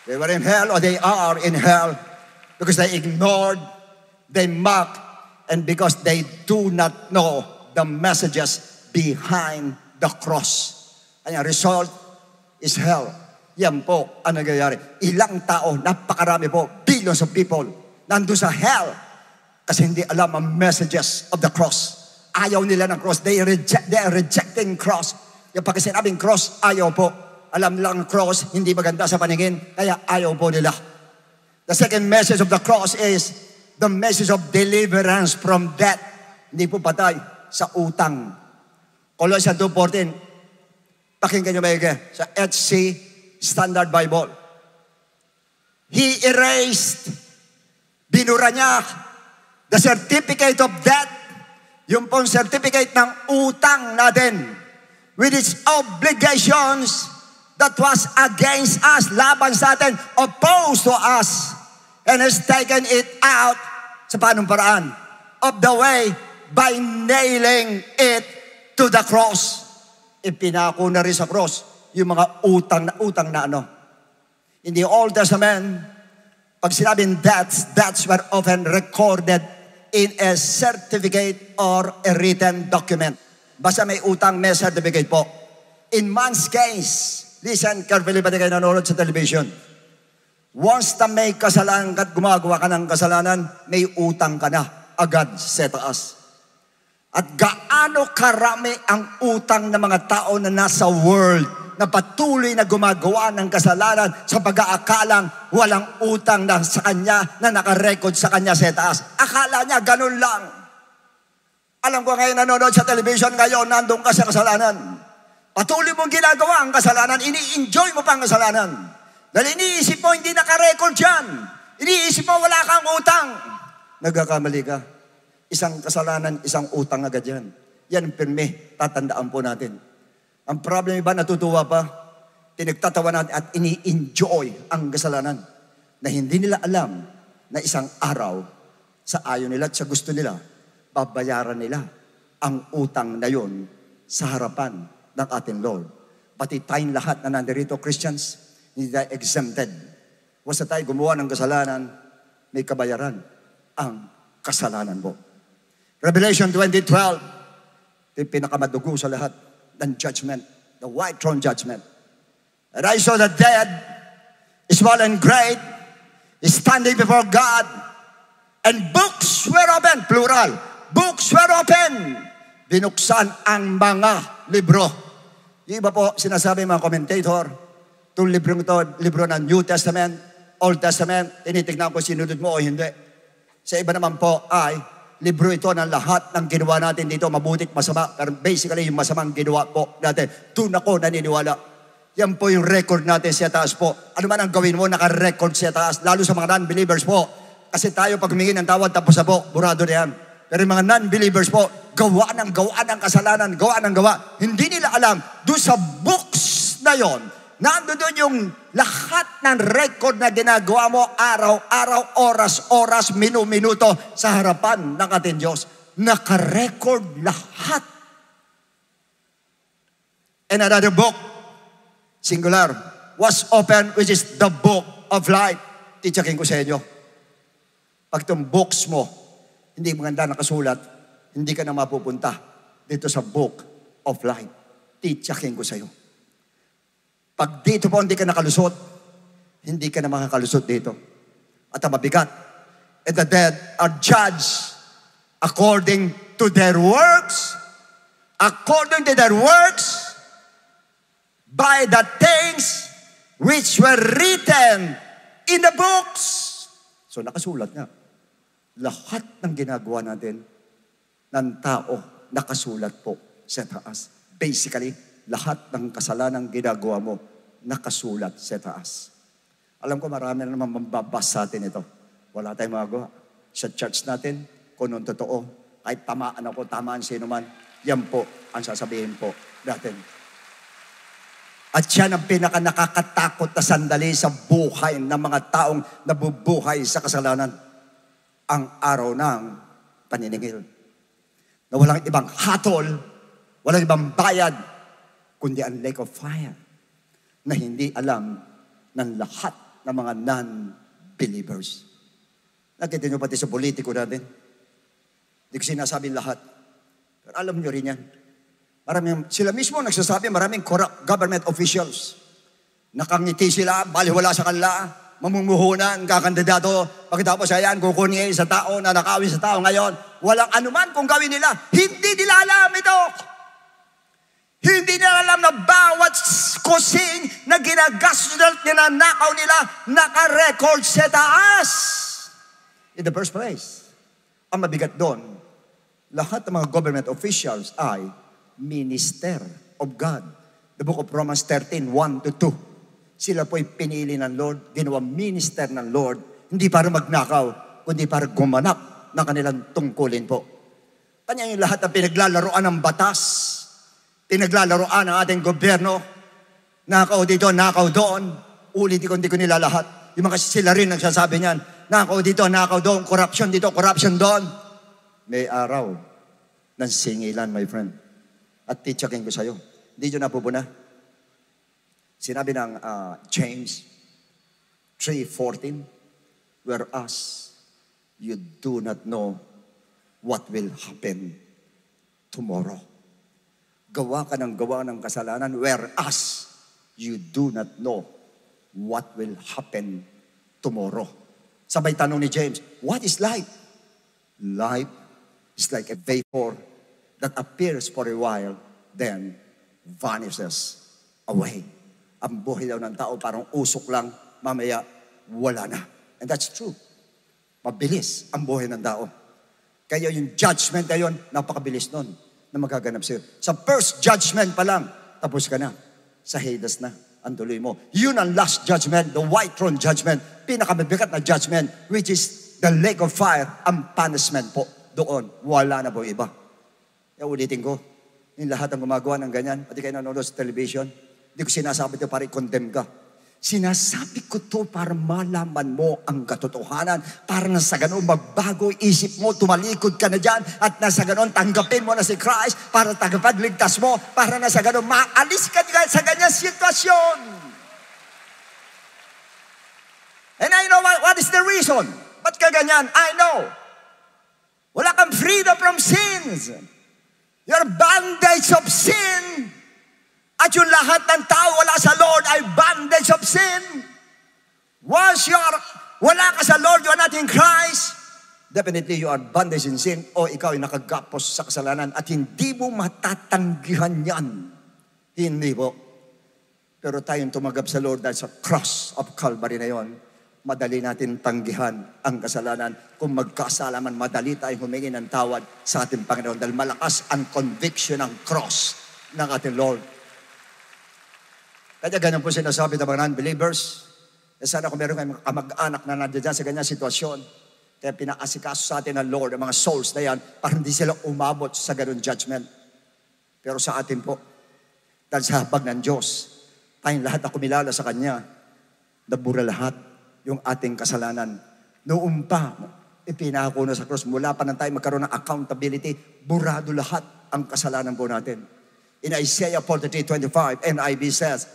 They were in hell, or they are in hell because they ignored, they mocked, and because they do not know the messages behind the cross. Ang result is hell. Yan po ang nangyayari. Ilang tao, napakarami po, billions of people, nandun sa hell kasi hindi alam ang messages of the cross. Ayaw nila ng cross. They are rejecting cross. Yung pag sinabing cross, ayaw po. Alam lang cross, hindi maganda sa paningin, kaya ayaw po nila. The second message of the cross is the message of deliverance from death. Hindi po patay sa utang. Colossians 2:14. Pakinggan nyo maigi sa HC Standard Bible. He erased, binura niya the certificate of debt, yung pong certificate ng utang natin with its obligations that was against us, laban sa atin, opposed to us, and has taken it out sa paanong paraan? Of the way, by nailing it to the cross. Ipinako na rin sa cross yung mga utang na ano. In the Old Testament, pag sinabing debts were often recorded in a certificate or a written document. Basta may utang, may certificate po. In man's case, listen carefully, pati kayo nanonood sa television. Once na may kasalanan at gumagawa ka ng kasalanan, may utang ka na agad sa taas. At gaano karami ang utang ng mga tao na nasa world na patuloy na gumagawa ng kasalanan sa pag-aakalang walang utang na sa kanya na nakarecord sa kanya sa taas. Akala niya ganun lang. Alam ko ngayon nanonood sa television ngayon, nandun ka sa kasalanan. Patuloy mong ginagawa ang kasalanan, ini-enjoy mo pa ang kasalanan. Dahil iniisip mo hindi nakarecord yan. Iniisip mo wala kang utang. Nagkakamali ka. Isang kasalanan, isang utang agad yan. Yan pirme, tatandaan po natin. Ang problem iba, natutuwa pa, pinagtatawa natin at ini-enjoy ang kasalanan na hindi nila alam na isang araw sa ayaw nila at sa gusto nila, babayaran nila ang utang na yon sa harapan ng ating Lord. Pati tayong lahat na nandirito, Christians, hindi tayo exempted. Basta tayo gumawa ng kasalanan, may kabayaran ang kasalanan mo. Revelation 20:12, yung pinakamadugo sa lahat ng judgment, the white throne judgment. And I saw the dead, small and great, standing before God, and books were open, plural, books were open. Binuksan ang mga libro. Yung iba po, sinasabi mga commentator, itong libro ito, libro ng New Testament, Old Testament, tinitignan ko sinunod mo o hindi. Sa iba naman po ay, libro ito ng lahat ng ginawa natin dito, mabutit, masama. Pero basically, yung masamang ginawa po natin, doon ako naniniwala. Yan po yung record natin sa taas po. Ano man ang gawin mo, naka-record sa taas. Lalo sa mga non-believers po. Kasi tayo pag humingi ng tawad, tapos na po, burado na yan. Pero yung mga non-believers po, gawa ng kasalanan, gawa ng gawa. Hindi nila alam, doon sa books na yon, nandoon yung lahat ng record na ginagawa mo araw-araw, oras-oras, minuto sa harapan ng ating Diyos. Naka-record lahat. And another book, singular, was open, which is the book of life. Titsakin ko sa inyo. Pag itong books mo, hindi maganda nakasulat, hindi ka na mapupunta dito sa book of life. Titsakin ko sa iyo. Pag dito po hindi ka nakalusot, hindi ka na makakalusot dito. At ang mabigat, and the dead are judged according to their works, by the things which were written in the books. So nakasulat nga. Lahat ng ginagawa natin ng tao nakasulat po sa taas. Basically, lahat ng kasalanang ginagawa mo nakasulat sa taas. Alam ko marami na naman mambabas sa atin ito. Wala tayong magagawa. Sa church natin, kung nung totoo, kahit tamaan ako, tamaan sino man, yan po ang sasabihin po natin. At yan ang pinaka nakakatakot na sandali sa buhay ng mga taong nabubuhay sa kasalanan. Ang araw ng paniningil. Na walang ibang hatol, walang ibang bayad, kundi ang lake of fire na hindi alam ng lahat ng mga non-believers. Nakita nyo pati sa politiko natin. Hindi ko sinasabi lahat. Pero alam nyo rin yan. Sila mismo nagsasabi, maraming corrupt government officials. Nakangiti sila, baliwala sa kanila, mamumuhunan, kakandidato, pagkatapos ayan, kukunin sa tao, nanakawin sa tao ngayon. Walang anuman kung gawin nila. Hindi nila alam ito. Hindi nila alam na bawat kusing na ginagastos nila, ninanakaw nila, naka-record sa taas. In the first place, ang mabigat doon, lahat ng mga government officials ay minister of God. The book of Romans 13, 1-2. Sila po'y pinili ng Lord, ginawa minister ng Lord, hindi para magnakaw, kundi para gumanap ng kanilang tungkulin po. Kanya yung lahat ng pinaglalaroan ng batas, pinaglalaroan ng ating gobyerno, nakaw dito, nakaw doon, ulitin ko nila lahat. Yung mga sila rin nagsasabi niyan, nakaw dito, nakaw doon, corruption dito, corruption doon. May araw ng singilan, my friend. At titsakin ko sa'yo, hindi nyo napupuna. Sinabi ng James 3:14, whereas you do not know what will happen tomorrow. Gawa ka ng kasalanan, whereas you do not know what will happen tomorrow. Sabay tanong ni James, what is life? Life is like a vapor that appears for a while, then vanishes away. Ang buhay daw ng tao parang usok lang, mamaya wala na. And that's true. Mabilis ang buhay ng tao. Kaya yung judgment na yun, napakabilis nun na magaganap sa'yo. Sa first judgment pa lang, tapos ka na. Sa Hades na, ang tuloy mo. Yun ang last judgment, the white throne judgment, pinakamabigat na judgment, which is the lake of fire, ang punishment po. Doon, wala na po iba. Kaya ulitin ko, yung lahat ng gumagawa ng ganyan, pati kayo nanonood sa television, hindi ko sinasabi ito para i-condemn ka. Sinasabi ko to para malaman mo ang katotohanan, para na sa ganon magbago isip mo, tumalikod ka na dyan, at na sa ganon tanggapin mo na si Christ, para tagapagligtas mo, para na sa ganon maalis ka sa ganyang sitwasyon. And I know what is the reason. Ba't ka ganyan? I know. Wala kang freedom from sins. Your bondage of sin. At yung lahat ng tao wala sa Lord ay bondage of sin. Once wala ka sa Lord, you are not in Christ, definitely you are bondage in sin, o ikaw ay nakagapos sa kasalanan at hindi mo matatanggihan yan. Hindi po. Pero tayong tumagap sa Lord dahil sa cross of Calvary na yon, madali natin tanggihan ang kasalanan. Kung magkasala man, madali tayong humingi ng tawad sa ating Panginoon dahil malakas ang conviction ng cross ng ating Lord. Kaya ganyan po sinasabi ng mga non-believers. Sana kung meron kayong kamag-anak na nandiyan sa ganyang sitwasyon, kaya pinaasikaso sa atin ng Lord, ang mga souls na yan, para hindi sila umabot sa ganun judgment. Pero sa atin po, dahil sa habag ng Diyos, tayong lahat na kumilala sa Kanya, nabura lahat yung ating kasalanan. Noon pa, ipinako na sa cross, mula pa nang tayo magkaroon ng accountability, burado lahat ang kasalanan po natin. In Isaiah 43:25, NIV says,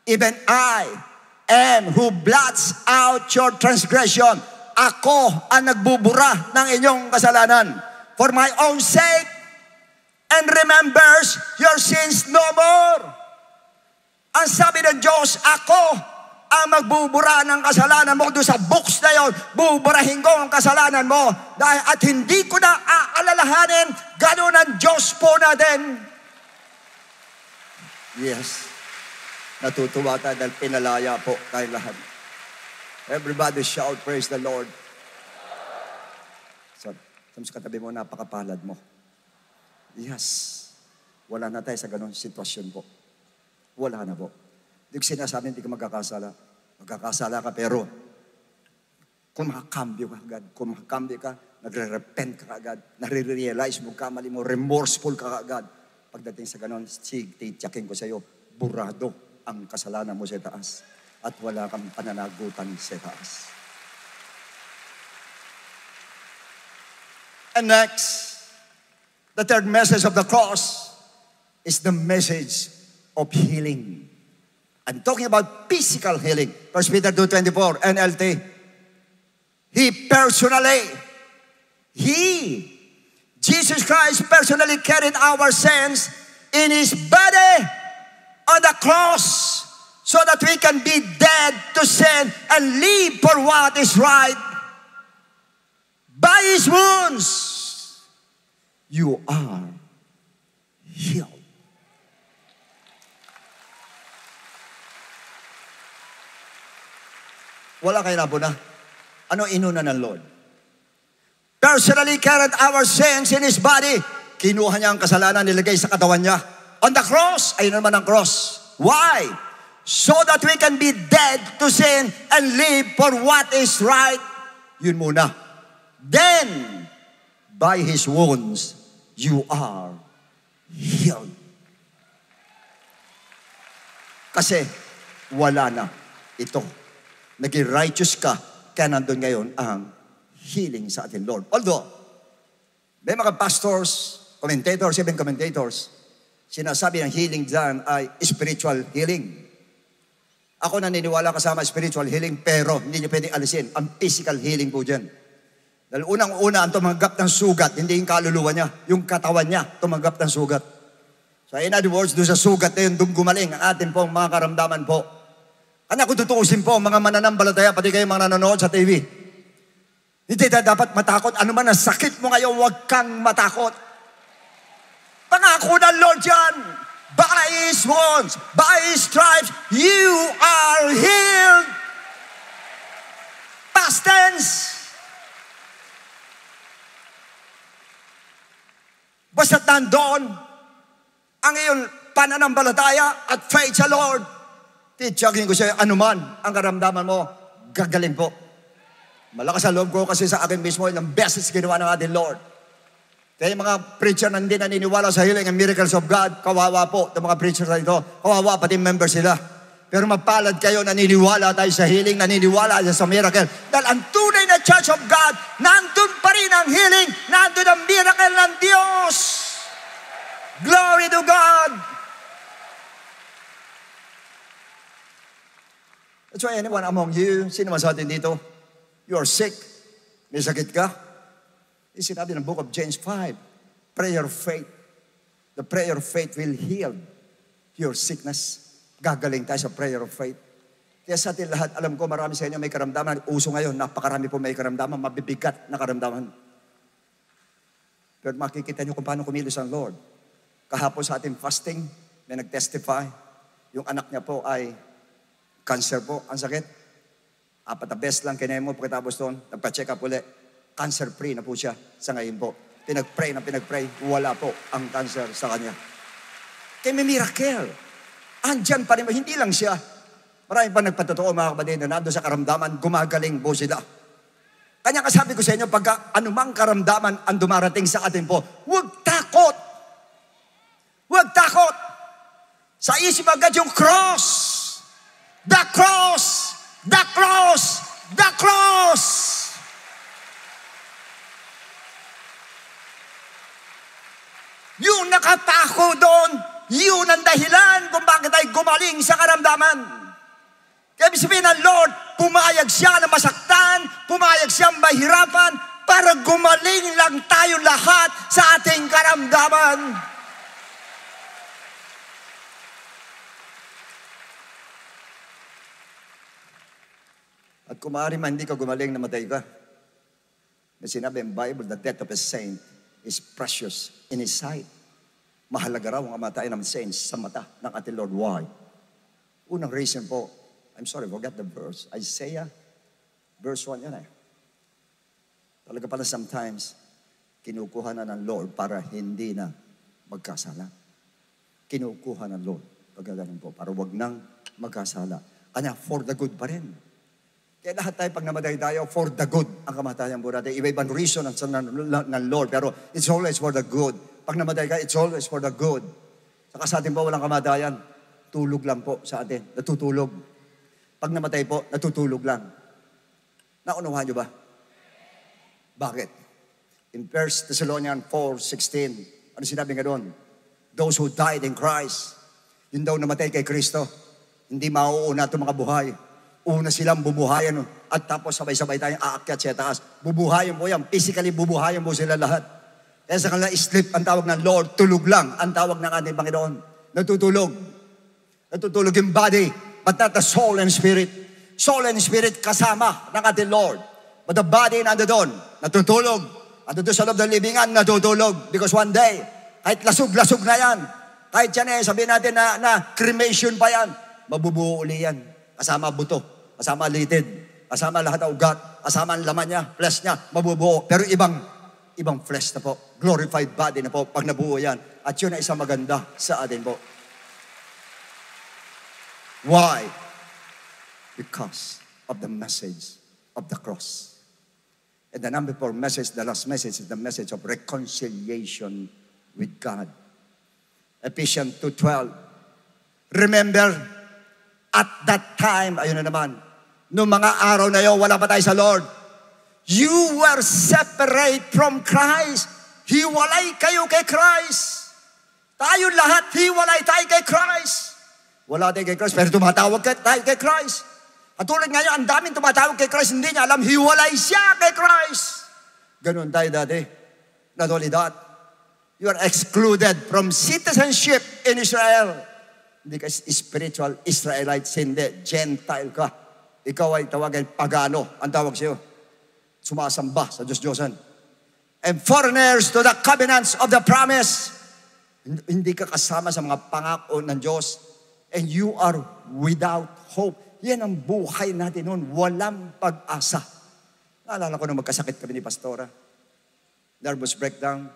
even I am who blots out your transgression. Ako ang nagbubura ng inyong kasalanan for my own sake and remembers your sins no more. Ang sabi ng Diyos, ako ang magbubura ng kasalanan mo. Doon sa books na yon, buburahin ko ang kasalanan mo. At hindi ko na aalalahanin, gano'n ang Diyos po natin. Yes. Natutuwa tayo dahil pinalaya po tayo lahat. Everybody shout, praise the Lord. So, sa katabi mo, napakapalad mo. Yes. Wala na tayo sa ganong sitwasyon po. Wala na po. Hindi ko sinasabi, hindi ka magkakasala. Magkakasala ka, pero kumakambyo ka agad. Kumakambyo ka, nagre-repent ka agad. Nare-realize mo kamali mo, remorseful ka agad. Pagdating sa ganon, titiyakin ko sa iyo, burado ang kasalanan mo sa taas. At wala kang pananagutan sa taas. And next, the third message of the cross is the message of healing. I'm talking about physical healing. 1 Peter 2:24, NLT. Jesus Christ personally carried our sins in His body on the cross so that we can be dead to sin and live for what is right. By His wounds, you are healed. Wala kayo nabuna. Ano inuna ng Lord? Personally carried our sins in His body. Kinuha niya ang kasalanan, nilagay sa katawan niya. On the cross, ayun naman ang cross. Why? So that we can be dead to sin and live for what is right. Yun muna. Then, by His wounds, you are healed. Kasi, wala na ito. Naging righteous ka, kaya nandun ngayon ang healing sa ating Lord. Although, may mga pastors, commentators, even commentators, sinasabi ng healing dyan ay spiritual healing. Ako naniniwala kasama spiritual healing, pero hindi niyo pwedeng alisin ang physical healing po dyan. Dahil unang-una ang tumanggap ng sugat, hindi yung kaluluwa niya, yung katawan niya tumanggap ng sugat. So in other words, doon sa sugat na yun, doon gumaling ang ating pong mga karamdaman po. Ano kung tutuusin po, mga mananampalataya, pati kayo mga nanonood sa TV. Hindi dapat matakot. Ano man ang sakit mo ngayon, huwag kang matakot. Pangako ng Lord yan. By His wounds, by His stripes, you are healed. Past tense. Basta't nandoon ang iyong pananampalataya at faith sa Lord, titiyakin ko sa'yo, anuman ang karamdaman mo, gagaling po. Malakas ang loob ko kasi sa akin mismo, ilang beses ginawa ng ating Lord. Kaya yung mga preacher na hindi naniniwala sa healing and miracles of God, kawawa po itong mga preachers na ito. Kawawa pati members sila. Pero mapalad kayo, naniniwala tayo sa healing, naniniwala tayo sa miracle. Dahil ang tunay na Church of God, nandun pa rin ang healing, nandun ang miracle ng Diyos. Glory to God! That's why anyone among you, sino man sa atin dito, you are sick, may sakit ka, sinabi ng book of James 5, prayer of faith. The prayer of faith will heal your sickness. Gagaling tayo sa prayer of faith. Kaya sa atin lahat, alam ko marami sa inyo may karamdaman. Uso ngayon, napakarami po may karamdaman, mabibigat na karamdaman. Pero makikita nyo kung paano kumilos ang Lord. Kahapon sa ating fasting, may nag-testify. Yung anak niya po ay cancer po, ang sakit. 4 na best lang kinemo. Pagkatapos doon, nagpa-check up ulit. Cancer-free na po siya sa ngayon po. Pinag-pray na pinag-pray, wala po ang cancer sa kanya. Kaya may miracle. Andyan pa rin, hindi lang siya. Marami pa nagpatotoo mga kapatid na nandun sa karamdaman, gumagaling po sila. Kanya kasabi ko sa inyo, pagka anumang karamdaman ang dumarating sa atin po, huwag takot. Huwag takot. Sa isip agad yung cross. The cross. The cross. The cross. Yung nakatako doon, yun ang dahilan kung bakit ay gumaling sa karamdaman. Kaya sabihin ng Lord, pumayag siya na masaktan, pumayag siyang mahirapan, para gumaling lang tayo lahat sa ating karamdaman. At kung maaari man hindi ka gumaling, namatay ka. May sinabi ang Bible, the death of a saint is precious in His sight. Mahalaga raw ang kamatayan ng saints sa mata ng ating Lord. Why? Unang reason po, I'm sorry, forget the verse. Isaiah, verse 1 yan eh. Talaga pala sometimes, kinukuha na ng Lord para hindi na magkasala. Kinukuha ng Lord, pagkaganon po, para wag nang magkasala. Kanya, for the good pa rin. Kaya lahat tayo, pag namatay tayo, for the good ang kamatayan po natin. Iba-ibang reason ng Lord, pero it's always for the good. Pag namatay ka, it's always for the good. Saka sa atin po, walang kamatayan. Tulog lang po sa atin. Natutulog. Pag namatay po, natutulog lang. Naunuhan nyo ba? Bakit? In 1 Thessalonians 4:16, ano sinabi nga doon? Those who died in Christ, yun daw namatay kay Kristo, hindi mauuna itong mga buhay. Una silang bubuhayan, at tapos sabay-sabay tayong aakyat sa taas. Bubuhayan po yan. Physically, bubuhayan po sila lahat. Kaya sa kanila, sleep ang tawag ng Lord. Tulog lang ang tawag ng ating Panginoon. Natutulog. Natutulog yung body, but not the soul and spirit. Soul and spirit kasama ng ating Lord. But the body nandoon, natutulog. Nandoon sa loob ng libingan, natutulog. Because one day, kahit lasog-lasog na yan, kahit yan sabihin natin na cremation pa yan, mabubuo uli yan. Kasama buto, kasama litid, kasama lahat ng ugat, kasama ang laman niya, flesh niya, mabubuo. Pero ibang flesh na po. Glorified body na po pag nabuo yan. At yun ay isang maganda sa atin po. Why? Because of the message of the cross. And the number 4 message, the last message, is the message of reconciliation with God. Ephesians 2:12. Remember, at that time, ayun na naman, noong mga araw na yun, wala pa tayo sa Lord. You were separate from Christ. Hiwalay kayo kay Christ. Tayo lahat, hiwalay tayo kay Christ. Wala tayo kay Christ, pero tumatawag tayo kay Christ. At tulad ngayon, ang daming tumatawag kay Christ, hindi niya alam, hiwalay siya kay Christ. Ganun tayo dati. Not only that, you are excluded from citizenship in Israel. Hindi ka spiritual Israelites, hindi. Gentile ka. Ikaw ay tawagan pagano, ang tawag sa'yo. Sumasamba sa Diyos-Diyosan. And foreigners to the covenants of the promise. Hindi ka kasama sa mga pangako ng Diyos. And you are without hope. Yan ang buhay natin noon. Walang pag-asa. Naalala ko nung magkasakit kami ni Pastora. Nervous breakdown.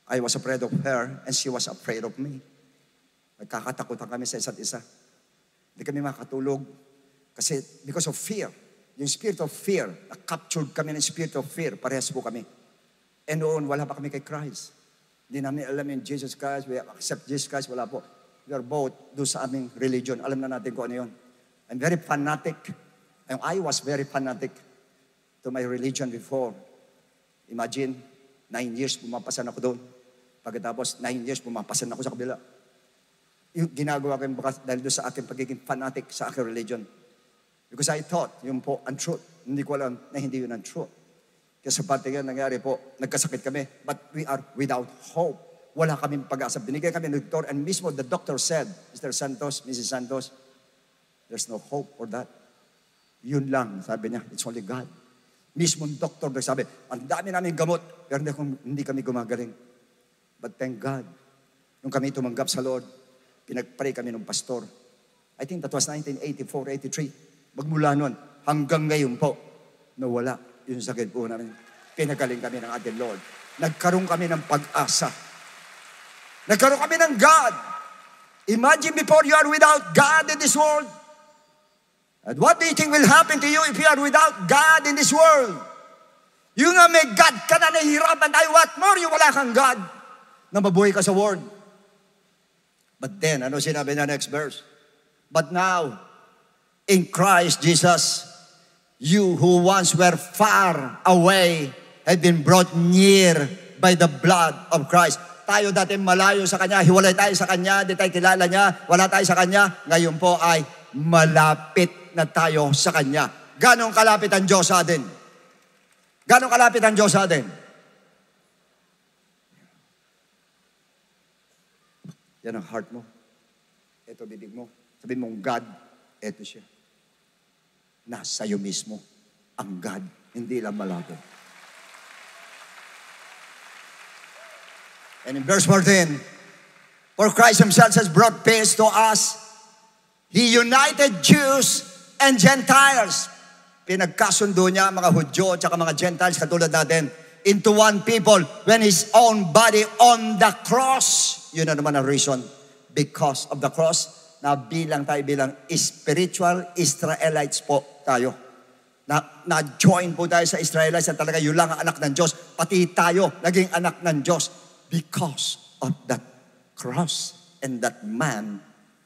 I was afraid of her and she was afraid of me. Nagkakatakutan kami sa isa't isa. Hindi kami makatulog. Kasi because of fear. Yung spirit of fear. Na-captured kami ng spirit of fear. Parehas po kami. And noon, wala pa kami kay Christ. Hindi namin alam yung Jesus Christ. We accept Jesus Christ. Wala po. We are both doon sa aming religion. Alam na natin kung ano yun. I'm very fanatic. And I was very fanatic to my religion before. Imagine, 9 years pumapasan ako doon. Pagkatapos, 9 years pumapasan ako sa kabila. Yung ginagawa ko yung bakas dahil doon sa aking pagiging fanatic sa aking religion. Because I thought, yun po, ang truth. Hindi ko alam na hindi yun ang truth. Kaya sa parte yan, nangyari po, nagkasakit kami, but we are without hope. Wala kaming pag-asa. Binigay kami ng doktor, and mismo the doctor said, Mr. Santos, Mrs. Santos, there's no hope for that. Yun lang, sabi niya, it's only God. Mismo doktor nagsabi, ang dami namin gamot, pero hindi kami gumagaling. But thank God, nung kami tumanggap sa Lord, pinag-pray kami ng pastor. I think that was 1984, 83. Magmula nun, hanggang ngayon po, nawala yung sakit po namin. Pinagaling kami ng ating Lord. Nagkaroon kami ng pag-asa. Nagkaroon kami ng God. Imagine before you are without God in this world. And what do you think will happen to you if you are without God in this world? Yung nga may God ka na nahihirapan tayo, what more yung wala kang God na mabuhay ka sa world. But then, ano sinabi na next verse? But now, in Christ Jesus, you who once were far away have been brought near by the blood of Christ. Tayo dati malayo sa Kanya, hiwalay tayo sa Kanya, di tayo kilala Niya, wala tayo sa Kanya. Ngayon po ay malapit na tayo sa Kanya. Ganong kalapit ang Diyos sa atin? Ganong kalapit ang Diyos sa atin? Yan ang heart mo. Ito bibig mo. Sabi mong God, ito siya. Nasa iyo mismo ang God, hindi lang malapit. And in verse 14, for Christ Himself has brought peace to us. He united Jews and Gentiles. Pinagkasundo niya mga Hudyo at mga Gentiles katulad natin into one people when His own body on the cross. Yun na naman ang reason. Because of the cross, na bilang tayo bilang spiritual Israelites po tayo. Na-join po tayo sa Israelites na talaga yun lang ang anak ng Diyos. Pati tayo naging anak ng Diyos because of that cross and that man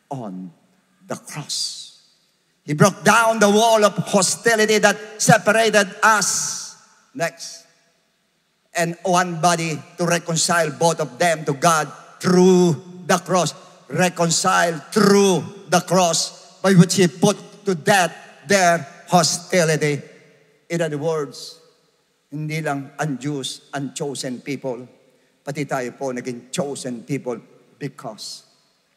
on the cross. He broke down the wall of hostility that separated us. Next. And one body to reconcile both of them to God through the cross. Reconcile through the cross by which He put to death their hostility. In other words, hindi lang ang Jews, ang chosen people, pati tayo po naging chosen people because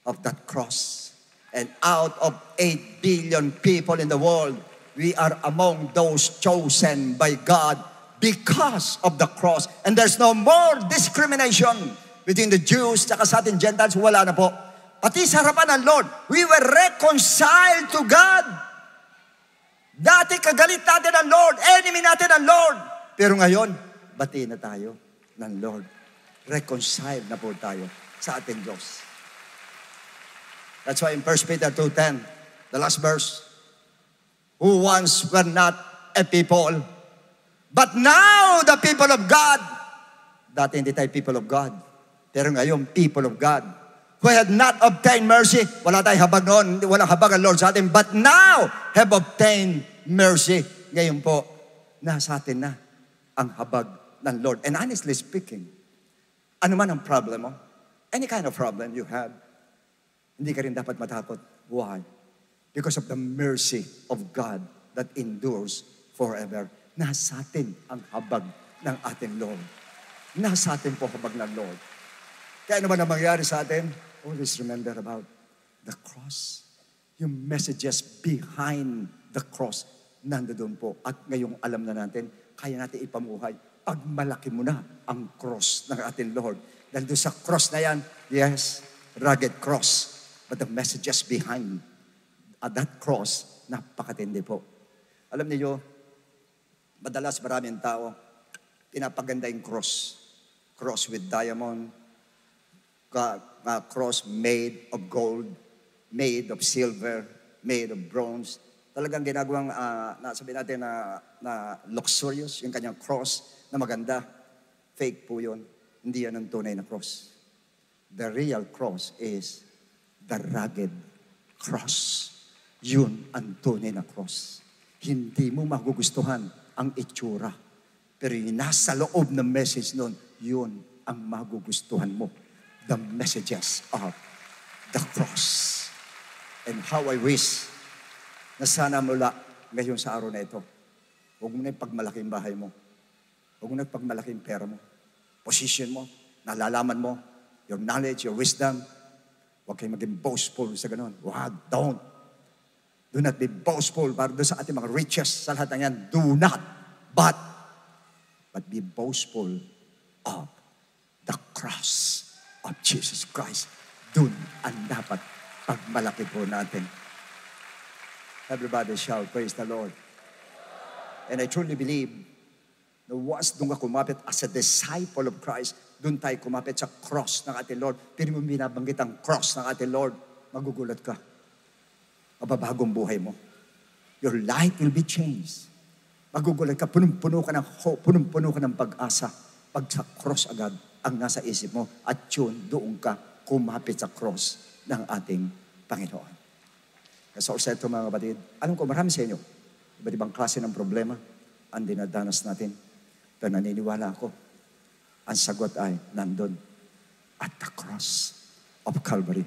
of that cross. And out of 8 billion people in the world, we are among those chosen by God because of the cross. And there's no more discrimination between the Jews at sa ating Gentiles. Wala na po. Pati sa harapan ng Lord, we were reconciled to God. Dati kagalit natin ang Lord, enemy natin ang Lord. Pero ngayon, bati na tayo ng Lord. Reconciled na po tayo sa ating Diyos. That's why in 1 Peter 2:10, the last verse, who once were not a people, but now the people of God. Dati hindi tayo people of God. Pero ngayon, people of God. Who had not obtained mercy. Wala tayong habag noon. Walang habag ang Lord sa atin. But now have obtained mercy. Ngayon po, nasa atin na ang habag ng Lord. And honestly speaking, ano man ang problem mo, any kind of problem you have, hindi ka rin dapat matakot. Why? Because of the mercy of God that endures forever. Nasa atin ang habag ng ating Lord. Nasa atin po habag ng Lord. Kaya ano man ang mangyari sa atin, always remember about the cross. Yung messages behind the cross, nandoon po. At ngayong alam na natin, kaya natin ipamuhay. Pag malaki mo na ang cross ng ating Lord. Dahil doon sa cross na yan, yes, rugged cross. But the messages behind that cross, napakatindi po. Alam niyo, madalas maraming tao, pinapaganda yung cross. Cross with diamond, cross made of gold, made of silver, made of bronze. Talagang ginagawang, sabi natin na luxurious, yung kanyang cross na maganda. Fake po yun. Hindi yan ang tunay na cross. The real cross is the rugged cross. Yun ang tunay na cross. Hindi mo magugustuhan ang itsura. Pero yung nasa loob ng message nun, yun ang magugustuhan mo. The messages of the cross. And how I wish na sana mula ngayon sa araw na ito, huwag mo na ipagmalaking bahay mo. Huwag mo na ipagmalaking pera mo. Position mo, nalalaman mo, your knowledge, your wisdom. Huwag kayong maging boastful sa ganun. Wag, don't. Do not be boastful para doon sa ating mga riches, sa lahat ng yan. Do not. But be boastful of the cross of Jesus Christ. Doon ang dapat pagmalaki po natin. Everybody shout, praise the Lord. And I truly believe na once doon ka kumapit as a disciple of Christ, doon tayo kumapit sa cross ng ating Lord. Pero mo binabanggit ang cross ng ating Lord, magugulat ka. Mababagong buhay mo. Your life will be changed. Magugulat ka, punong-puno ka ng hope, punong-puno ka ng pag-asa. Pag sa cross agad ang nasa isip mo, at yun, doon ka kumapit sa cross ng ating Panginoon. Kasi sa ito mga kapatid, alam ko marami sa inyo, iba't ibang klase ng problema ang dinadanas natin. Pero naniniwala ako, ang sagot ay nandun at the cross of Calvary.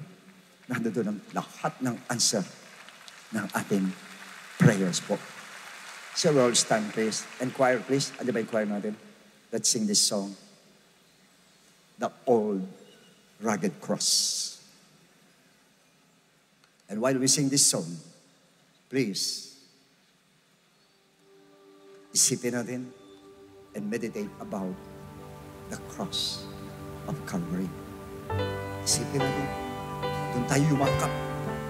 Nandun ang lahat ng answer ng ating prayers po. So we all stand please. And choir please. Ano ba yung choir natin? Let's sing this song. The Old Rugged Cross. And while we sing this song, please, isipin natin and meditate about the cross of Calvary. Isipin natin, doon tayo yumakap.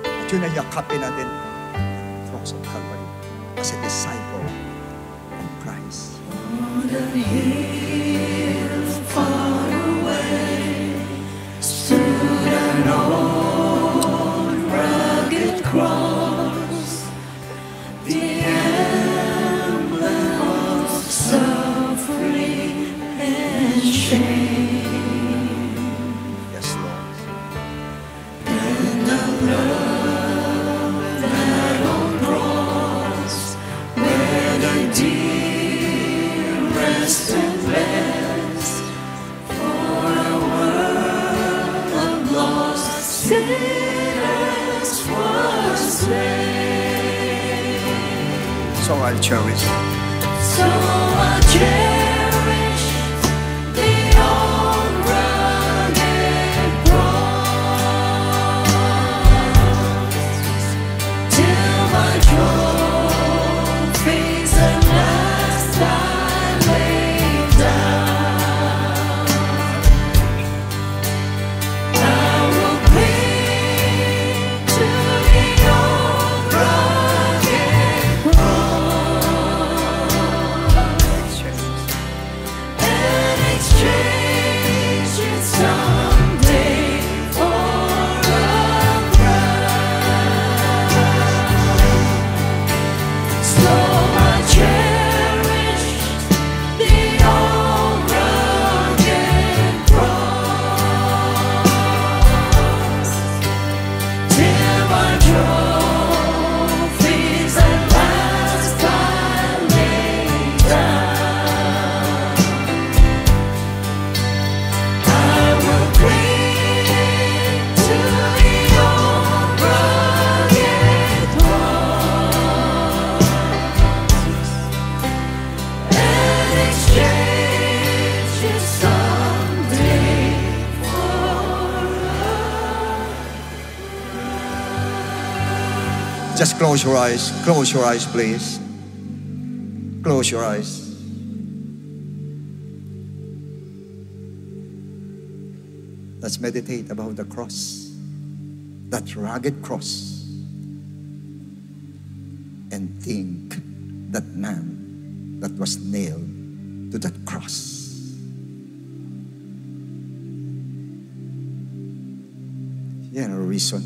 At yun ay yakapin natin, the cross of Calvary as a disciple of Christ. On a hill far away stood an old rugged cross, the emblem of suffering and shame, Yes, Lord. and the love that on cross where the dearest and best for a world of lost sinners was slain. So I'll cherish. So I cherish the old rugged cross till my trophies at last I lay down. I will cling to the old rugged cross and exchange it someday for a crown. So I cherish the old rugged cross till my trophies at last I lay down. I will cling to the old rugged cross and exchange it someday Just close your eyes. Close your eyes, please. Close your eyes. Let's meditate about the cross. That rugged cross. And think that man that was nailed to that cross. Yan ang reason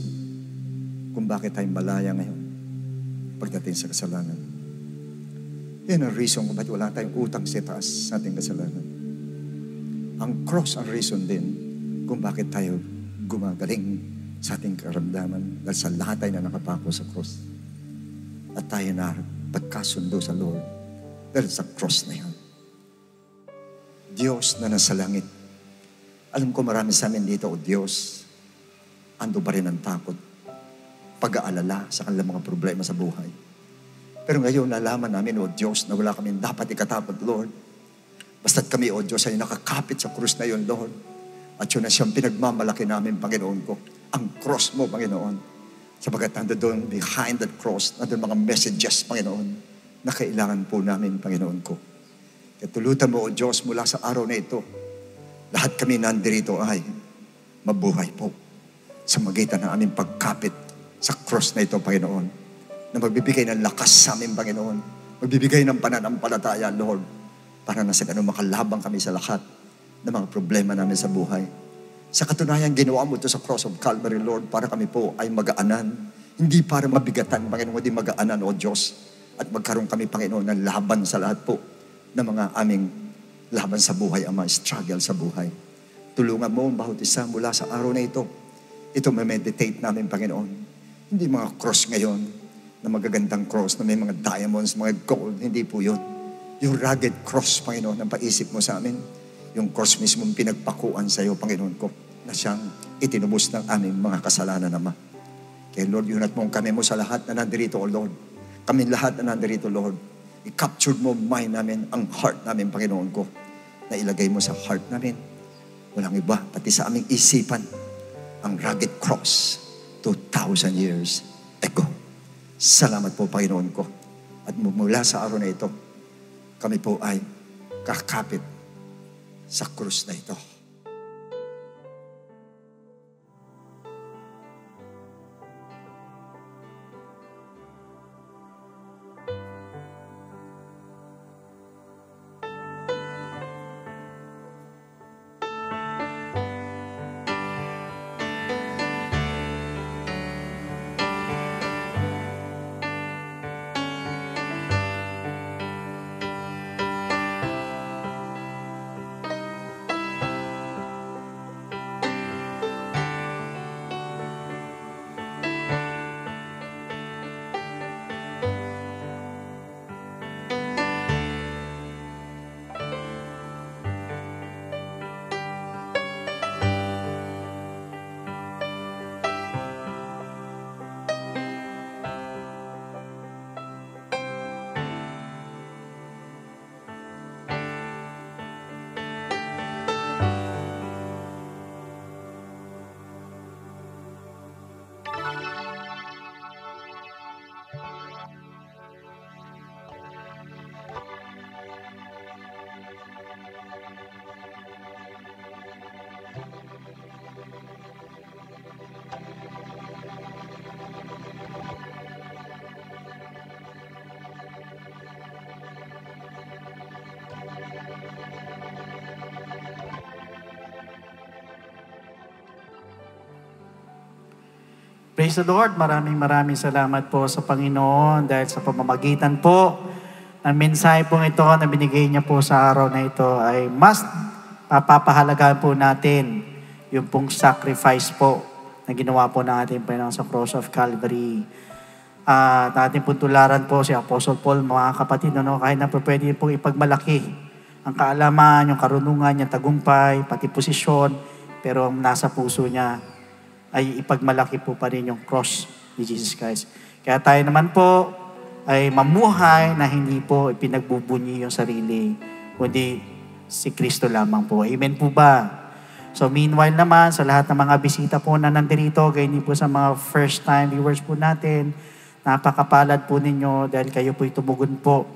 kung bakit tayo malaya ngayon pagdating sa kasalanan. Yan ang reason kung bakit wala tayong utang sa taas sa ating kasalanan. Ang cross ang reason din kung bakit tayo gumagaling sa ating karamdaman dahil sa lahat tayo na nakapako sa cross. At tayo na pagkasundo sa Lord dahil sa cross na yan. Diyos na nasa langit. Alam ko marami sa amin dito, O Diyos, ando pa rin ang takot, pag-aalala sa kanilang mga problema sa buhay. Pero ngayon nalaman namin, O Diyos, na wala kami dapat ikatakot, Lord. Basta't kami, O Diyos, ay nakakapit sa krus na yun, Lord. At yun na siyang pinagmamalaki namin, Panginoon ko. Ang cross mo, Panginoon. Sabagat nando doon, behind that cross, nando mga messages, Panginoon, na kailangan po namin, Panginoon ko. Kaya tulutan mo, O Diyos, mula sa araw na ito, lahat kami nandirito ay mabuhay po sa magitan ng aming pagkapit sa cross na ito, Panginoon, na magbibigay ng lakas sa amin, Panginoon, Magbibigay ng pananampalataya, Lord, para na sa ganun makalabang kami sa lahat ng mga problema namin sa buhay. Sa katunayan, ginawa mo ito sa cross of Calvary, Lord, para kami po ay magaanan. Hindi para mabigatan, Panginoon, hindi magaanan, O Diyos. At magkaroon kami, Panginoon, ng laban sa lahat po ng mga aming laban sa buhay, ang mga struggle sa buhay. Tulungan mo ang bawat isa mula sa araw na ito. Ito meditate namin, Panginoon. Hindi mga cross ngayon, na magagandang cross, na may mga diamonds, mga gold. Hindi po yun. Yung rugged cross, Panginoon, ang paisip mo sa amin. Yung cross mismo pinagpakuan sa iyo, Panginoon ko, na siyang itinubos ng aming mga kasalanan, Ama. Kaya Lord, yunat mo kami mo sa lahat na nandirito, O Lord. Kami lahat na nandirito, Lord. I-capture mo mind namin, ang heart namin, Panginoon ko, na ilagay mo sa heart namin. Walang iba, pati sa aming isipan, ang rugged cross 2,000 years ago. Salamat po, Panginoon ko. At mula sa araw na ito, kami po ay kakapit sa krus na ito. Praise the Lord. Maraming salamat po sa Panginoon dahil sa pamamagitan po ng mensahe pong ito na binigay niya po sa araw na ito ay mas papapahalagaan po natin yung pong sacrifice po na ginawa po ng ating Panginoon sa cross of Calvary. At ating pong tularan po si Apostle Paul, mga kapatid, kahit na po pwede pong ipagmalaki ang kaalaman, yung karunungan, yung tagumpay, pati posisyon, pero ang nasa puso niya ay ipagmalaki po pa rin yung cross ni Jesus Christ. Kaya tayo naman po ay mamuhay na hindi po ipinagbubunyi yung sarili, kundi si Kristo lamang po. Amen po ba? So meanwhile naman, sa lahat ng mga bisita po na nandirito, ganyan po sa mga first time viewers po natin, napakapalad po ninyo dahil kayo po tumugon po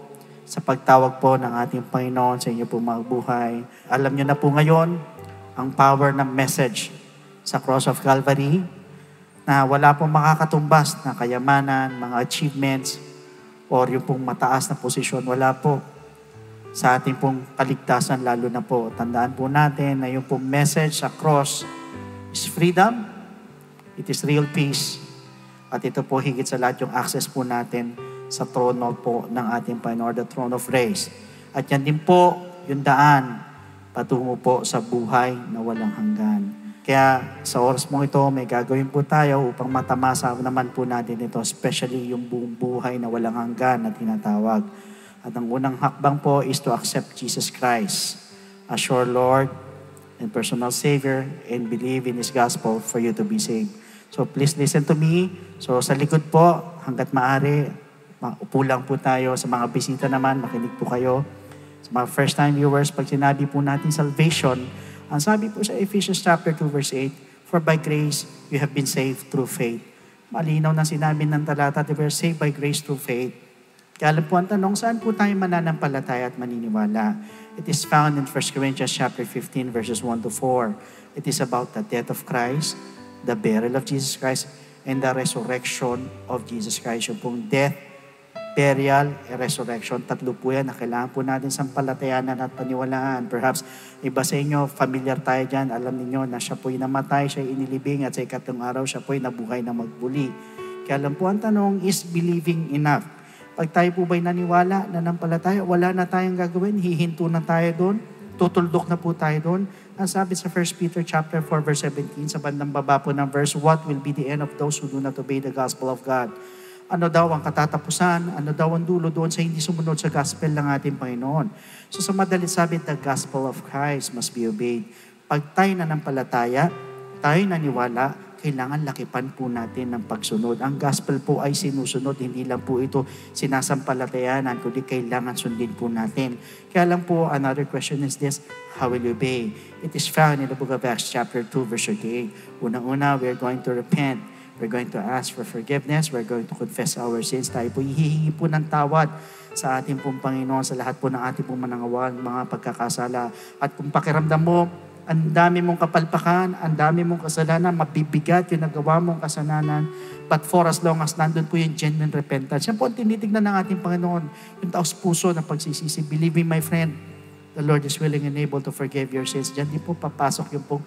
sa pagtawag po ng ating Panginoon sa inyo po mga buhay. Alam nyo na po ngayon ang power ng message sa cross of Calvary, na wala pong makakatumbas na kayamanan, mga achievements, or yung pong mataas na posisyon. Wala po sa ating pong kaligtasan, lalo na po. Tandaan po natin na yung pong message sa cross is freedom, it is real peace, at ito po higit sa lahat yung access po natin sa trono po ng ating Panginoon, the throne of grace. At yan din po yung daan patungo po sa buhay na walang hanggan. Kaya sa oras mong ito, may gagawin po tayo upang matamasa naman po natin ito, especially yung buong buhay na walang hanggan na tinatawag. At ang unang hakbang po is to accept Jesus Christ as your Lord and personal Savior and believe in His gospel for you to be saved. So please listen to me. So sa likod po, hanggat maaari, upo lang po tayo. Sa mga bisita naman, makinig po kayo. Sa mga first time viewers, pag sinabi po natin salvation, ang sabi po sa Ephesians chapter 2 verse 8, for by grace you have been saved through faith. Malinaw na sinabi ng talata, we are saved by grace through faith. Kaya alam po ang tanong, saan po tayo mananampalataya at maniniwala? It is found in 1 Corinthians chapter 15 verses 1 to 4. It is about the death of Christ, the burial of Jesus Christ, and the resurrection of Jesus Christ. Yung pong death, burial, and resurrection. Tatlo po yan na kailangan po natin sampalatayanan at paniwalaan. Perhaps iba sa inyo, familiar tayo dyan. Alam niyo na siya po'y namatay, siya inilibing, at sa ikatlong araw siya po'y nabuhay na magbuli. Kaya alam po ang tanong, is believing enough? Pag tayo po ba'y naniwala, nanampalataya, wala na tayong gagawin, hihinto na tayo doon, tutuldok na po tayo doon. Ang sabi sa 1 Peter chapter 4 verse 17, sa bandang baba po ng verse, what will be the end of those who do not obey the gospel of God? Ano daw ang katatapusan? Ano daw ang dulo doon sa hindi sumunod sa gospel ng ating Panginoon? So sa madalit sabi, the gospel of Christ must be obeyed. Pag tayo nanampalataya, tayo naniwala, kailangan lakipan po natin ng pagsunod. Ang gospel po ay sinusunod, hindi lang po ito sinasampalatayanan, kundi kailangan sundin po natin. Kaya lang po, another question is this, how will you obey? It is found in the book of Acts chapter 2 verse 38. Unang-una, we are going to repent. We're going to ask for forgiveness. We're going to confess our sins. Tayo po hihingi po ng tawad sa ating pong Panginoon, sa lahat po ng ating pong manangawang mga pagkakasala. At kung pakiramdam mo, ang dami mong kapalpakan, ang dami mong kasalanan, mabibigat yung nagawa mong kasalanan, but for as long as nandun po yung genuine repentance, yan po ang tinitignan ng ating Panginoon, yung taos puso na pagsisisi. Believe me, my friend, the Lord is willing and able to forgive your sins. Diyan din po papasok yung pong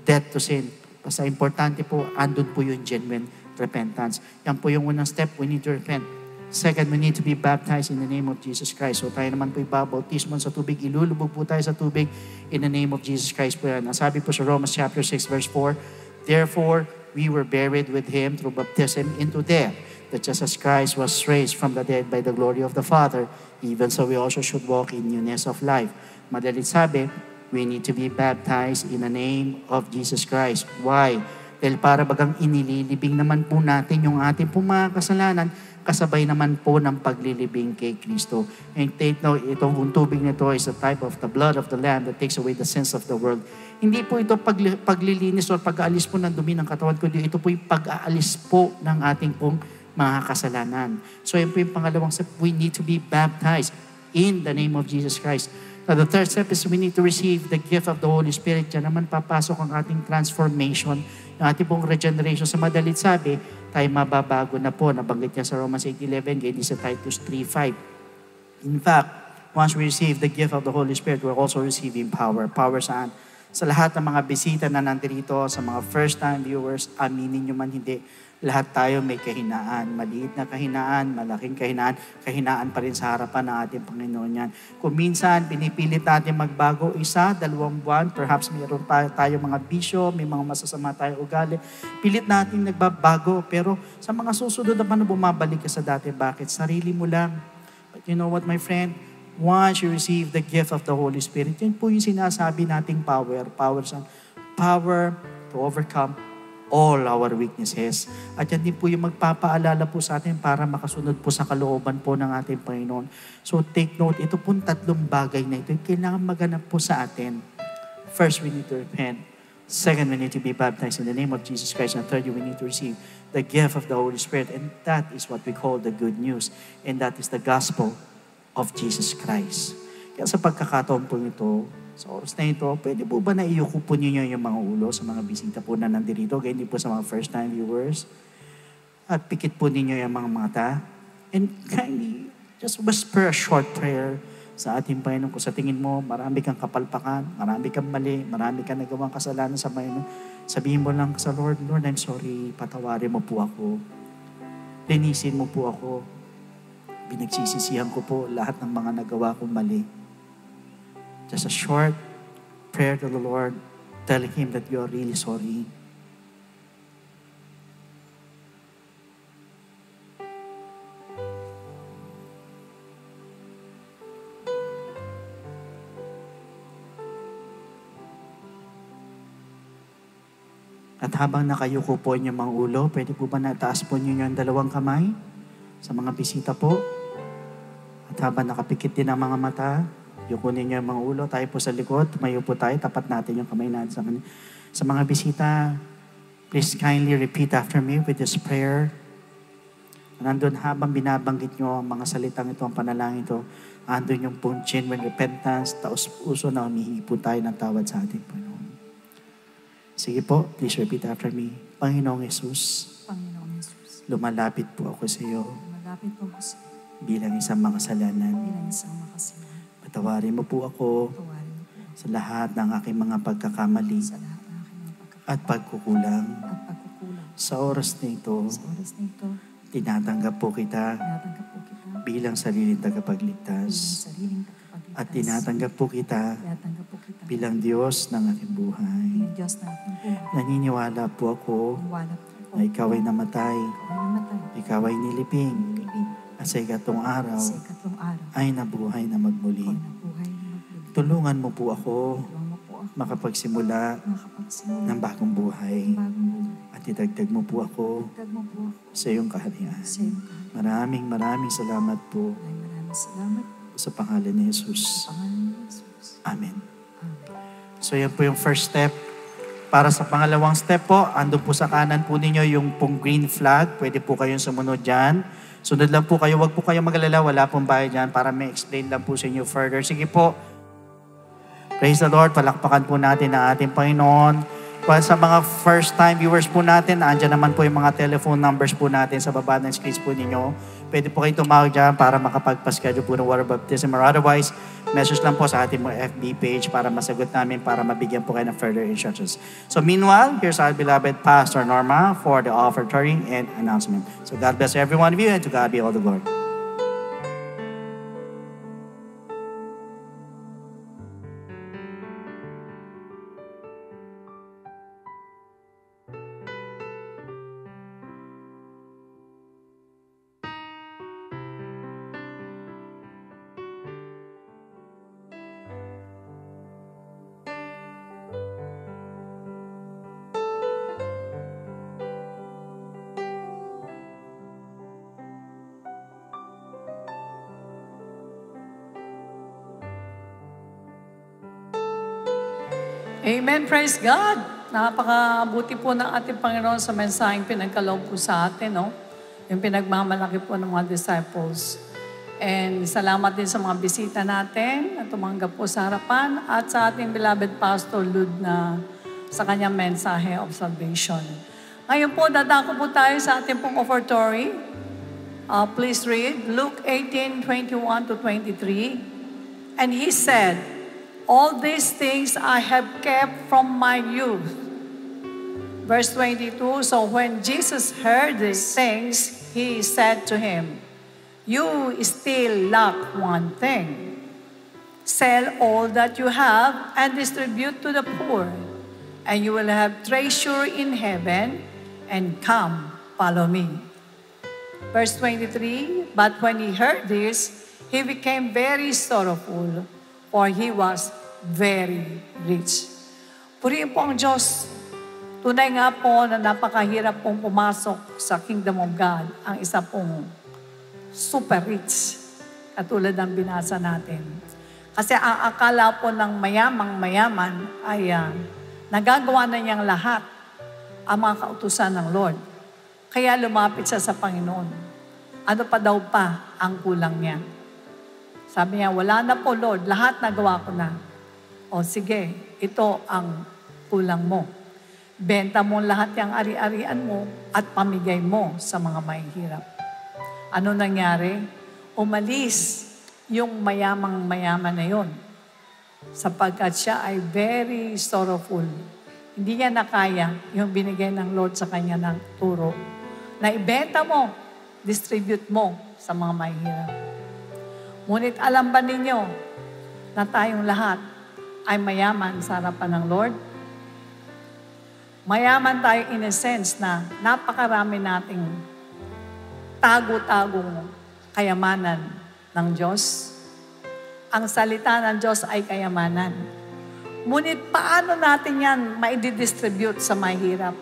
death to sin. Basta importante po, andun po yung genuine repentance. Yan po yung unang step, we need to repent. Second, we need to be baptized in the name of Jesus Christ. So tayo naman po ibabautismo sa tubig, ilulubog po tayo sa tubig in the name of Jesus Christ po yan. Ang sabi po sa Romans chapter 6 verse 4, therefore, we were buried with Him through baptism into death, that just as Christ was raised from the dead by the glory of the Father, even so we also should walk in newness of life. Madalit sabi, we need to be baptized in the name of Jesus Christ. Why? Dahil para bagang inililibing naman po natin yung ating pong mga kasalanan, kasabay naman po ng paglilibing kay Kristo. And take note, itong tubig nito is a type of the blood of the Lamb that takes away the sins of the world. Hindi po ito paglilinis o pag-aalis po ng dumi ng katawan, kundi ito po yung pag-aalis po ng ating pong mga kasalanan. So yun po yung pangalawang step, we need to be baptized in the name of Jesus Christ. Now, the third step is we need to receive the gift of the Holy Spirit. Diyan naman papasok ang ating transformation, yung ating pong regeneration. Sa madalit sabi, tayo mababago na po. Nabanggit niya sa Romans 8:11, ganyan sa Titus 3:5. In fact, once we receive the gift of the Holy Spirit, we're also receiving power. Power saan? Sa lahat ng mga bisita na nandito, sa mga first-time viewers, aminin nyo man hindi, lahat tayo may kahinaan. Maliit na kahinaan, malaking kahinaan, kahinaan pa rin sa harapan ng ating Panginoon yan. Kung minsan, pinipilit natin magbago 1, 2 buwan, perhaps mayroon pa tayo mga bisyo, may mga masasama tayo ugali, pilit natin nagbabago, pero sa mga susunod naman na bumabalik ka sa dati, bakit? Sarili mo lang. But you know what, my friend? Once you receive the gift of the Holy Spirit, yun po yung sinasabi nating power. Power to overcome all our weaknesses. At yan din po yung magpapaalala po sa atin para makasunod po sa kalooban po ng ating Panginoon. So take note, ito pong 3 bagay na ito, kailangan maganap po sa atin. First, we need to repent. Second, we need to be baptized in the name of Jesus Christ. And third, we need to receive the gift of the Holy Spirit. And that is what we call the good news. And that is the gospel of Jesus Christ. Kaya sa pagkakataon po ito, sa oras na ito, pwede po ba na iyuko po ninyo yung mga ulo sa mga bisita po na nandito, kaya hindi po sa mga first-time viewers? At pikit po ninyo yung mga mata. And kindly, just whisper a short prayer sa ating Panginoon. Kung sa tingin mo, marami kang kapalpakan, marami kang mali, marami kang nagawang kasalanan sa Panginoon, sabihin mo lang sa Lord, Lord, I'm sorry, patawarin mo po ako. Linisin mo po ako. Binagsisisihan ko po lahat ng mga nagawa kong mali. Just a short prayer to the Lord, telling Him that you are really sorry. At habang nakayuko po inyong mga ulo, pwede po ba nataas po ninyo yung 2 kamay sa mga bisita po? At habang nakapikit din ang mga mata, yuko ninyo yung mga ulo, tayo po sa likod, tumayo po tayo, tapat natin yung kamay natin sa kanya. Sa mga bisita, please kindly repeat after me with this prayer. Nandun habang binabanggit nyo ang mga salitang ito, ang panalangin ito, andun yung pong genuine repentance, taos puso na humihingi po tayo ng tawad sa ating Panginoon. Sige po, please repeat after me. Panginoong Jesus, Panginoong Jesus, lumalapit po ako sa iyo. malapit po ako sa bilang isang makasalanan. bilang isang makasalanan. Patawarin mo po ako Tawarin mo po sa lahat ng aking mga pagkakamali sa lahat ng aking mga pagkakamali at pagkukulang. at pagkukulang. Sa oras na ito, Sa oras na ito, tinatanggap po kita tinatanggap po kita bilang sariling bilang tagapagligtas. sariling tagapagligtas. At tinatanggap po kita Tinatanggap po kita bilang Diyos ng aking buhay. bilang Diyos na aking buhay. Naniniwala po ako Wala po ako. na ikaw ay namatay, Ikaw ay namatay. ikaw ay niliping, Ibig at sa ikatlong araw sa ikatlong araw. ay nabuhay na Ikaw magmuli. na buhay na magbuli. Tulungan mo po ako Tulungan mo po ako makapagsimula makapagsimula ng bagong buhay ng bagong buhay. at idagdag mo po ako Dagdag mo po ako sa iyong kaharian. sa iyong kaharian. Maraming salamat po Maraming salamat sa pangalan ni Jesus. sa pangalan ni Jesus. Amen. Amen. So yan po yung first step. Para sa pangalawang step po, andun po sa kanan po ninyo yung pong green flag. Pwede po kayong sumunod dyan. Sunod lang po kayo. Huwag po kayong magalala. Wala pong bayad dyan para may explain lang po sa inyo further. Sige po. Praise the Lord. Palakpakan po natin ang ating Panginoon. Well, sa mga first time viewers po natin, andyan naman po yung mga telephone numbers po natin sa baba ng screens po ninyo. Pwede po kayong tumawag dyan para makapagpaschedule po ng water baptism or otherwise, message lang po sa ating mga FB page para masagot namin, para mabigyan po kayo ng further instructions. So meanwhile, here's our beloved Pastor Norma for the offertory and announcement. So God bless every one of you and to God be all the glory. Amen. Praise God. Napakabuti po ng ating Panginoon sa mensaheng pinagkaloob po sa atin, no? Yung pinagmamalaki po ng mga disciples. And salamat din sa mga bisita natin at tumanggap po sa harapan at sa ating beloved Pastor Lud na sa kanyang mensahe of salvation. Ngayon po, dadako po tayo sa ating pong offertory. Please read Luke 18:21 to 23. And he said, "All these things I have kept from my youth." Verse 22, so when Jesus heard these things, he said to him, "You still lack one thing. Sell all that you have and distribute to the poor, and you will have treasure in heaven, and come, follow me." Verse 23, but when he heard this, he became very sorrowful, for he was very rich. Purihin po ang Diyos. Tunay nga po na napakahirap pong pumasok sa Kingdom of God ang isa pong super rich, katulad ng binasa natin. Kasi ang akala po ng mayamang mayaman ay nagagawa na niyang lahat ang mga kautusan ng Lord. Kaya lumapit siya sa Panginoon. Ano pa daw pa ang kulang niya? Sabi niya, wala na po Lord, lahat nagawa ko na. O sige, ito ang kulang mo. Benta mo lahat yung ari-arian mo at pamigay mo sa mga mahihirap. Ano nangyari? Umalis yung mayamang-mayaman na yon sapagkat siya ay very sorrowful. Hindi niya nakaya yung binigay ng Lord sa kanya ng turo na ibenta mo, distribute mo sa mga mahihirap. Ngunit alam ba ninyo na tayong lahat ay mayaman sa harapan ng Lord? Mayaman tayo in a sense na napakarami nating tago-tagong kayamanan ng Diyos. Ang salita ng Diyos ay kayamanan. Ngunit paano natin yan maididistribute sa mahirap?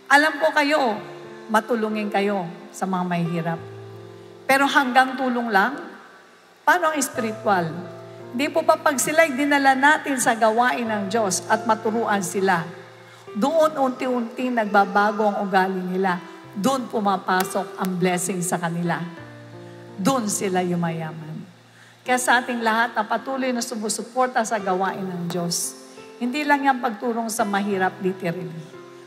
Alam ko kayo, matulungin kayo sa mga mahirap. Pero hanggang tulong lang? Paano ang spiritual? Hindi po pa pag sila'y dinala natin sa gawain ng Diyos at maturuan sila, doon unti-unti nagbabago ang ugali nila. Doon pumapasok ang blessing sa kanila. Doon sila yumayaman. Kaya sa ating lahat na patuloy na sumusuporta sa gawain ng Diyos, hindi lang yung pagturong sa mahirap literally.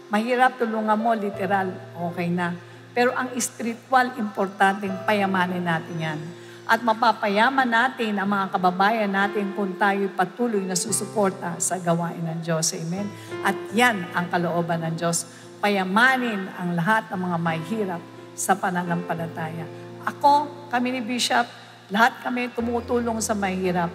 Mahirap, tulungan mo literal, okay na. Pero ang spiritual, importanteng payamanin natin yan. At mapapayaman natin ang mga kababayan natin kung tayo patuloy na susuporta sa gawain ng Diyos. Amen? At yan ang kalooban ng Diyos. Payamanin ang lahat ng mga mahihirap sa pananampalataya. Ako, kami ni Bishop, lahat kami tumutulong sa mahihirap.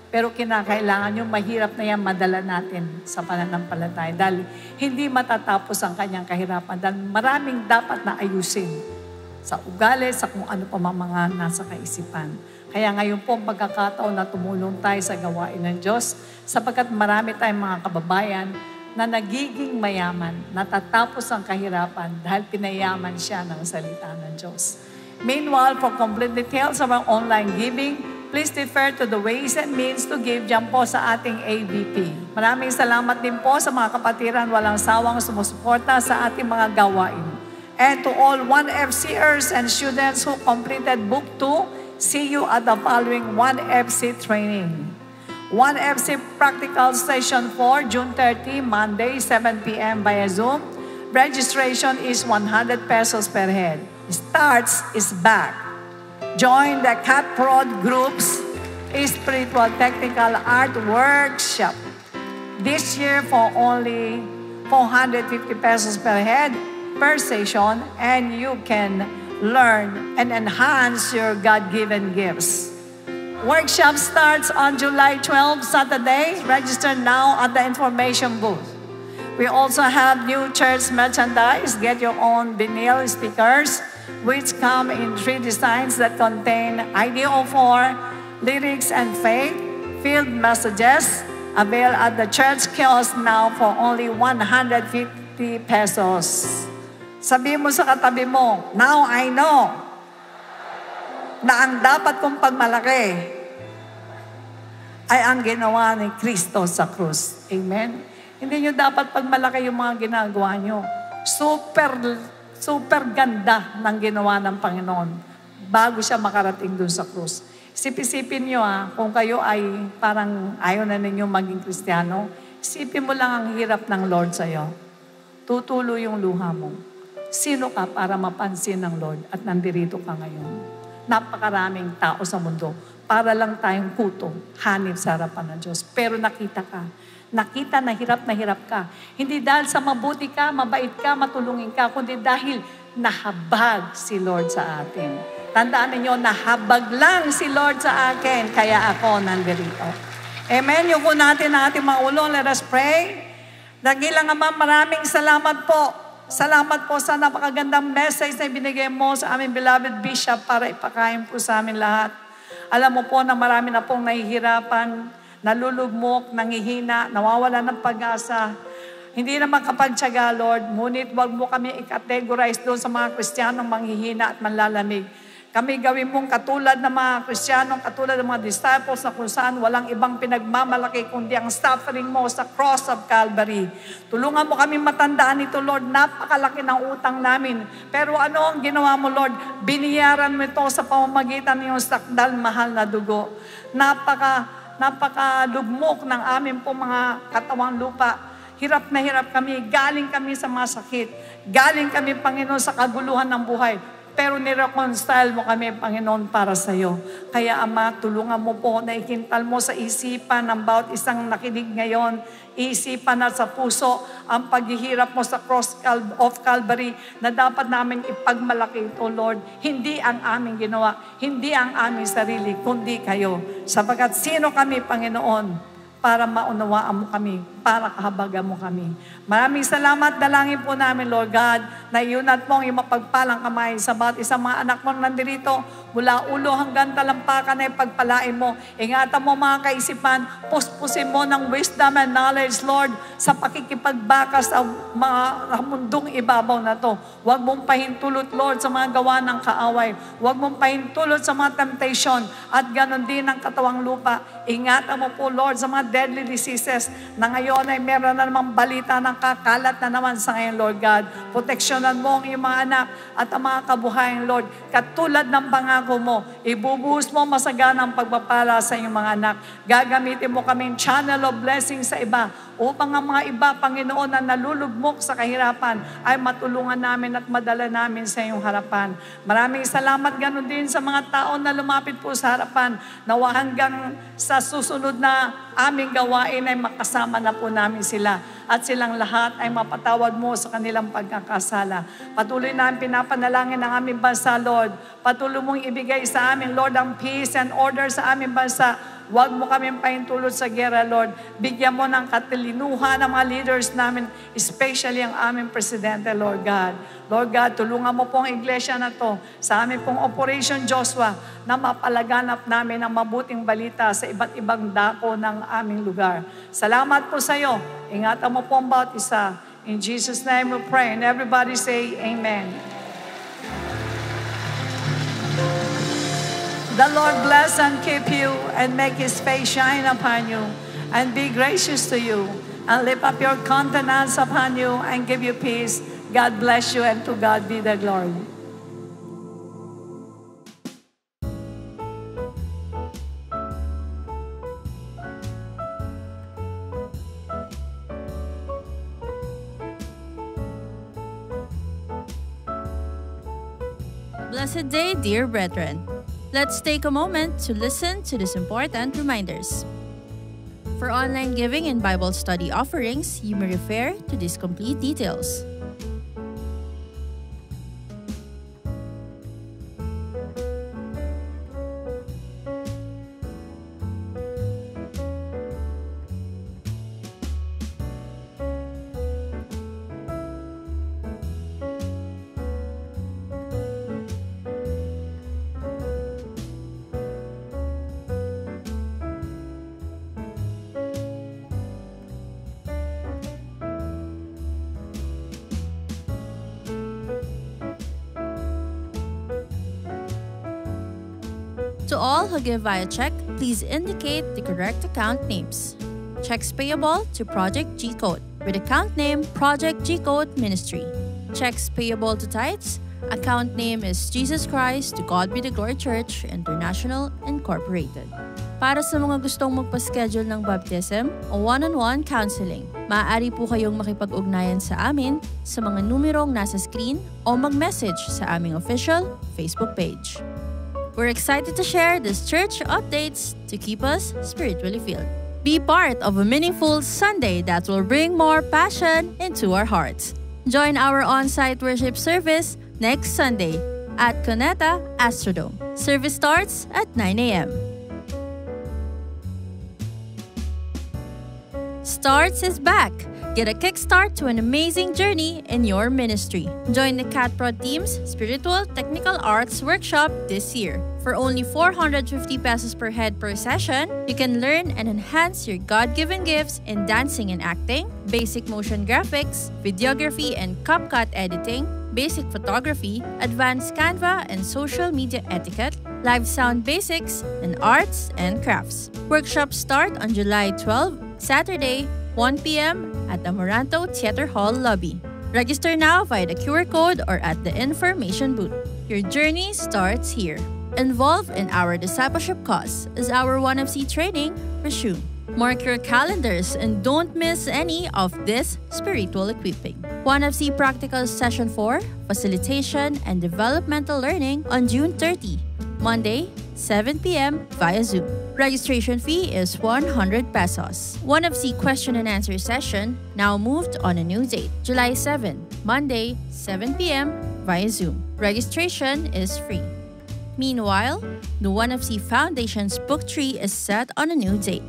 Pero kinakailangan yung mahirap na yan madala natin sa pananampalataya. Dahil hindi matatapos ang kanyang kahirapan. Dahil maraming dapat na ayusin sa ugali, sa kung ano pa mga nasa kaisipan. Kaya ngayon po, pagkakataon na tumulong tayo sa gawain ng Diyos, sapagkat marami tayong mga kababayan na nagiging mayaman, natatapos ang kahirapan dahil pinayaman siya ng salita ng Diyos. Meanwhile, for complete details of our online giving, please refer to the ways and means to give dyan po sa ating ABP. Maraming salamat din po sa mga kapatiran walang sawang sumusuporta sa ating mga gawain. And to all 1FCers and students who completed Book 2, see you at the following 1FC training. 1FC Practical Session 4, June 30, Monday, 7 p.m. via Zoom. Registration is 100 pesos per head. Starts is back. Join the CAPROD Group's Spiritual Technical Art Workshop. This year for only 450 pesos per head per session, and you can learn and enhance your God-given gifts. Workshop starts on July 12, Saturday. Register now at the information booth. We also have new church merchandise. Get your own vinyl stickers, which come in 3 designs that contain IDO4, lyrics and faith, field messages, available at the church kiosk now for only 150 pesos. Sabi mo sa katabi mo, now I know na ang dapat kong pagmalaki ay ang ginawa ni Kristo sa krus. Amen? Hindi nyo dapat pagmalaki yung mga ginagawa nyo. Super ganda ng ginawa ng Panginoon bago siya makarating dun sa krus. Isipin nyo kung kayo ay parang ayaw na ninyo maging Kristiyano, isipin mo lang ang hirap ng Lord sa'yo. Tutulo yung luha mo. Sino ka para mapansin ng Lord at nandirito ka ngayon? Napakaraming tao sa mundo para lang tayong kuto, hanip sa harapan ng Diyos. Pero nakita ka. Nakita na hirap ka. Hindi dahil sa mabuti ka, mabait ka, matulungin ka, kundi dahil nahabag si Lord sa atin. Tandaan ninyo, nahabag lang si Lord sa akin, kaya ako nandirito. Amen? Yung po natin ang ating mga ulo. Let us pray. Dakilang Ama, maraming salamat po. Salamat po sa napakagandang message na ibinigay mo sa aming beloved Bishop para ipakain po sa amin lahat. Alam mo po na marami na pong nahihirapan, nalulugmok, nangihina, nawawala ng pag-asa. Hindi na makapagtyaga, Lord. Ngunit wag mo kami i-categorize doon sa mga Kristiyanong manghihina at manlalamig. Kami gawin mong katulad ng mga Kristiyanong, katulad ng mga disciples na kung saan walang ibang pinagmamalaki kundi ang suffering mo sa cross of Calvary. Tulungan mo kami matandaan ito, Lord. Napakalaki ng utang namin. Pero ano ang ginawa mo, Lord? Biniyaran mo ito sa pamamagitan ng iyong sakdal mahal na dugo. Napakalugmok ng amin po mga katawang lupa. Hirap na hirap kami. Galing kami sa mga sakit. Galing kami, Panginoon, sa kaguluhan ng buhay. Pero nireconcile mo kami, Panginoon, para sa iyo. Kaya, Ama, tulungan mo po na ikintal mo sa isipan ng bawat isang nakinig ngayon, isipan at sa puso ang paghihirap mo sa cross of Calvary na dapat namin ipagmalaki ito, Lord. Hindi ang aming ginawa, hindi ang aming sarili, kundi kayo. Sapagkat sino kami, Panginoon, para maunawaan mo kami, para kahabagan mo kami. Maraming salamat, dalangin po namin, Lord God, na iunat mo ang iyong mapagpalang kamay sa bawat isang mga anak mo nandirito, mula ulo hanggang talampakan ay pagpalain mo. Ingatan mo mga kaisipan, puspusin mo ng wisdom and knowledge, Lord, sa pakikipagbakas sa mga mundong ibabaw na to. Huwag mong pahintulot, Lord, sa mga gawa ng kaaway. Huwag mong pahintulot sa mga temptation at ganon din ang katawang lupa. Ingatan mo po, Lord, sa mga deadly diseases na ngayon Panginoon, ay meron na namang balita ng kakalat na naman sa ngayon, Lord God. Proteksyonan mo ang iyong mga anak at ang mga kabuhayan, Lord. Katulad ng pangako mo, ibubuhos mo masaganang pagpapala sa iyong mga anak. Gagamitin mo kaming channel of blessing sa iba upang ang mga iba, Panginoon, na nalulugmok sa kahirapan ay matulungan namin at madala namin sa iyong harapan. Maraming salamat ganun din sa mga tao na lumapit po sa harapan. Nawa hanggang sa susunod na aming gawain ay makasama na po namin sila. At silang lahat ay mapatawad mo sa kanilang pagkakasala. Patuloy na pinapanalangin ang aming bansa, Lord. Patuloy mong ibigay sa amin, Lord, ang peace and order sa aming bansa. Huwag mo kami pahintulot sa gera, Lord. Bigyan mo ng katilinuhan ang mga leaders namin, especially ang aming presidente, Lord God. Lord God, tulungan mo po ang iglesia na to sa aming pong Operation Joshua na mapalaganap namin ang mabuting balita sa iba't ibang dako ng aming lugar. Salamat po sa iyo. Ingatan mo po ang bawat isa. In Jesus' name we pray. And everybody say, Amen. The Lord bless and keep you and make His face shine upon you and be gracious to you and lift up your countenance upon you and give you peace. God bless you and to God be the glory. Blessed day, dear brethren. Let's take a moment to listen to these important reminders. For online giving and Bible study offerings, you may refer to these complete details. To all who give via check, please indicate the correct account names. Checks payable to Project G Code with account name Project G Code Ministry. Checks payable to tithes, account name is Jesus Christ to God be the Glory Church International Incorporated. Para sa mga gustong magpa-schedule ng baptism o one-on-one counseling, maaari po kayong makipag-ugnayan sa amin sa mga numerong nasa screen o mag-message sa aming official Facebook page. We're excited to share these church updates to keep us spiritually filled. Be part of a meaningful Sunday that will bring more passion into our hearts. Join our on-site worship service next Sunday at Cuneta Astrodome. Service starts at 9 a.m. Starts is back. Get a kickstart to an amazing journey in your ministry. Join the CatProd team's Spiritual Technical Arts Workshop this year. For only 450 pesos per head per session, you can learn and enhance your God-given gifts in dancing and acting, basic motion graphics, videography and CapCut editing, basic photography, advanced Canva and social media etiquette, live sound basics, and arts and crafts. Workshops start on July 12, Saturday, 1 p.m. at the Moranto Theater Hall lobby. Register now via the QR code or at the information booth. Your journey starts here. Involved in our discipleship cause as our OneFC training resume. Mark your calendars and don't miss any of this spiritual equipping. OneFC Practical Session 4, Facilitation and Developmental Learning on June 30, Monday, 7 p.m. via Zoom. Registration fee is 100 pesos. OneFC question and answer session now moved on a new date, July 7, Monday, 7 p.m. via Zoom. Registration is free. Meanwhile, the OneFC Foundation's book tree is set on a new date.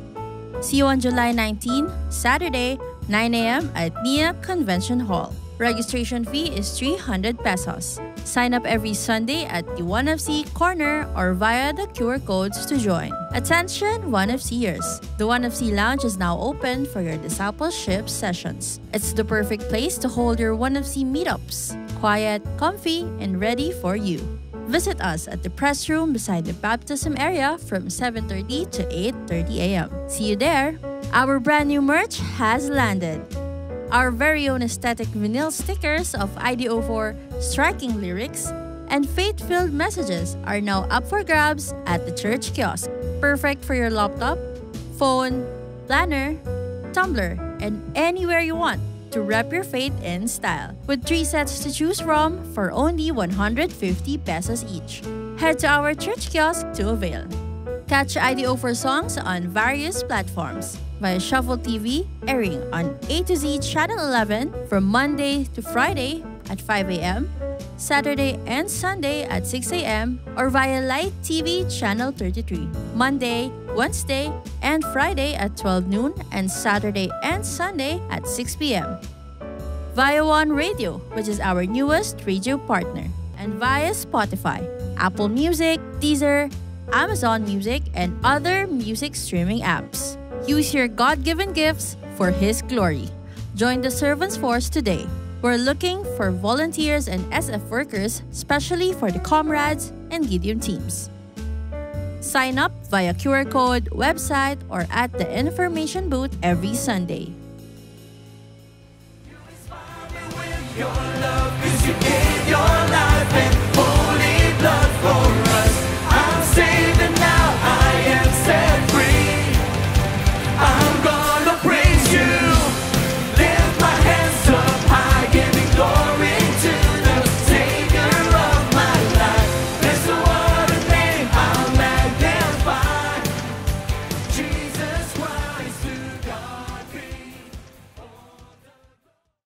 See you on July 19, Saturday, 9 a.m. at NIA Convention Hall. Registration fee is 300 pesos. Sign up every Sunday at the OneFC Corner or via the QR codes to join. Attention, OneFCers! The OneFC Lounge is now open for your discipleship sessions. It's the perfect place to hold your OneFC meetups. Quiet, comfy, and ready for you. Visit us at the press room beside the baptism area from 7:30 to 8:30 a.m. See you there! Our brand new merch has landed. Our very own aesthetic vinyl stickers of IDO4 striking lyrics and faith-filled messages are now up for grabs at the church kiosk. Perfect for your laptop, phone, planner, tumbler, and anywhere you want to rep your faith in style. With 3 sets to choose from for only 150 pesos each. Head to our church kiosk to avail. Catch IDO4 songs on various platforms via Shuffle TV, airing on A to Z Channel 11 from Monday to Friday at 5 a.m., Saturday and Sunday at 6 a.m., or via Light TV Channel 33, Monday, Wednesday, and Friday at 12 noon, and Saturday and Sunday at 6 p.m. Via One Radio, which is our newest radio partner, and via Spotify, Apple Music, Deezer, Amazon Music, and other music streaming apps. Use your God-given gifts for His glory. Join the Servants Force today. We're looking for volunteers and SF workers, especially for the Comrades and Gideon teams. Sign up via QR code, website, or at the information booth every Sunday. Your love is you gave your life.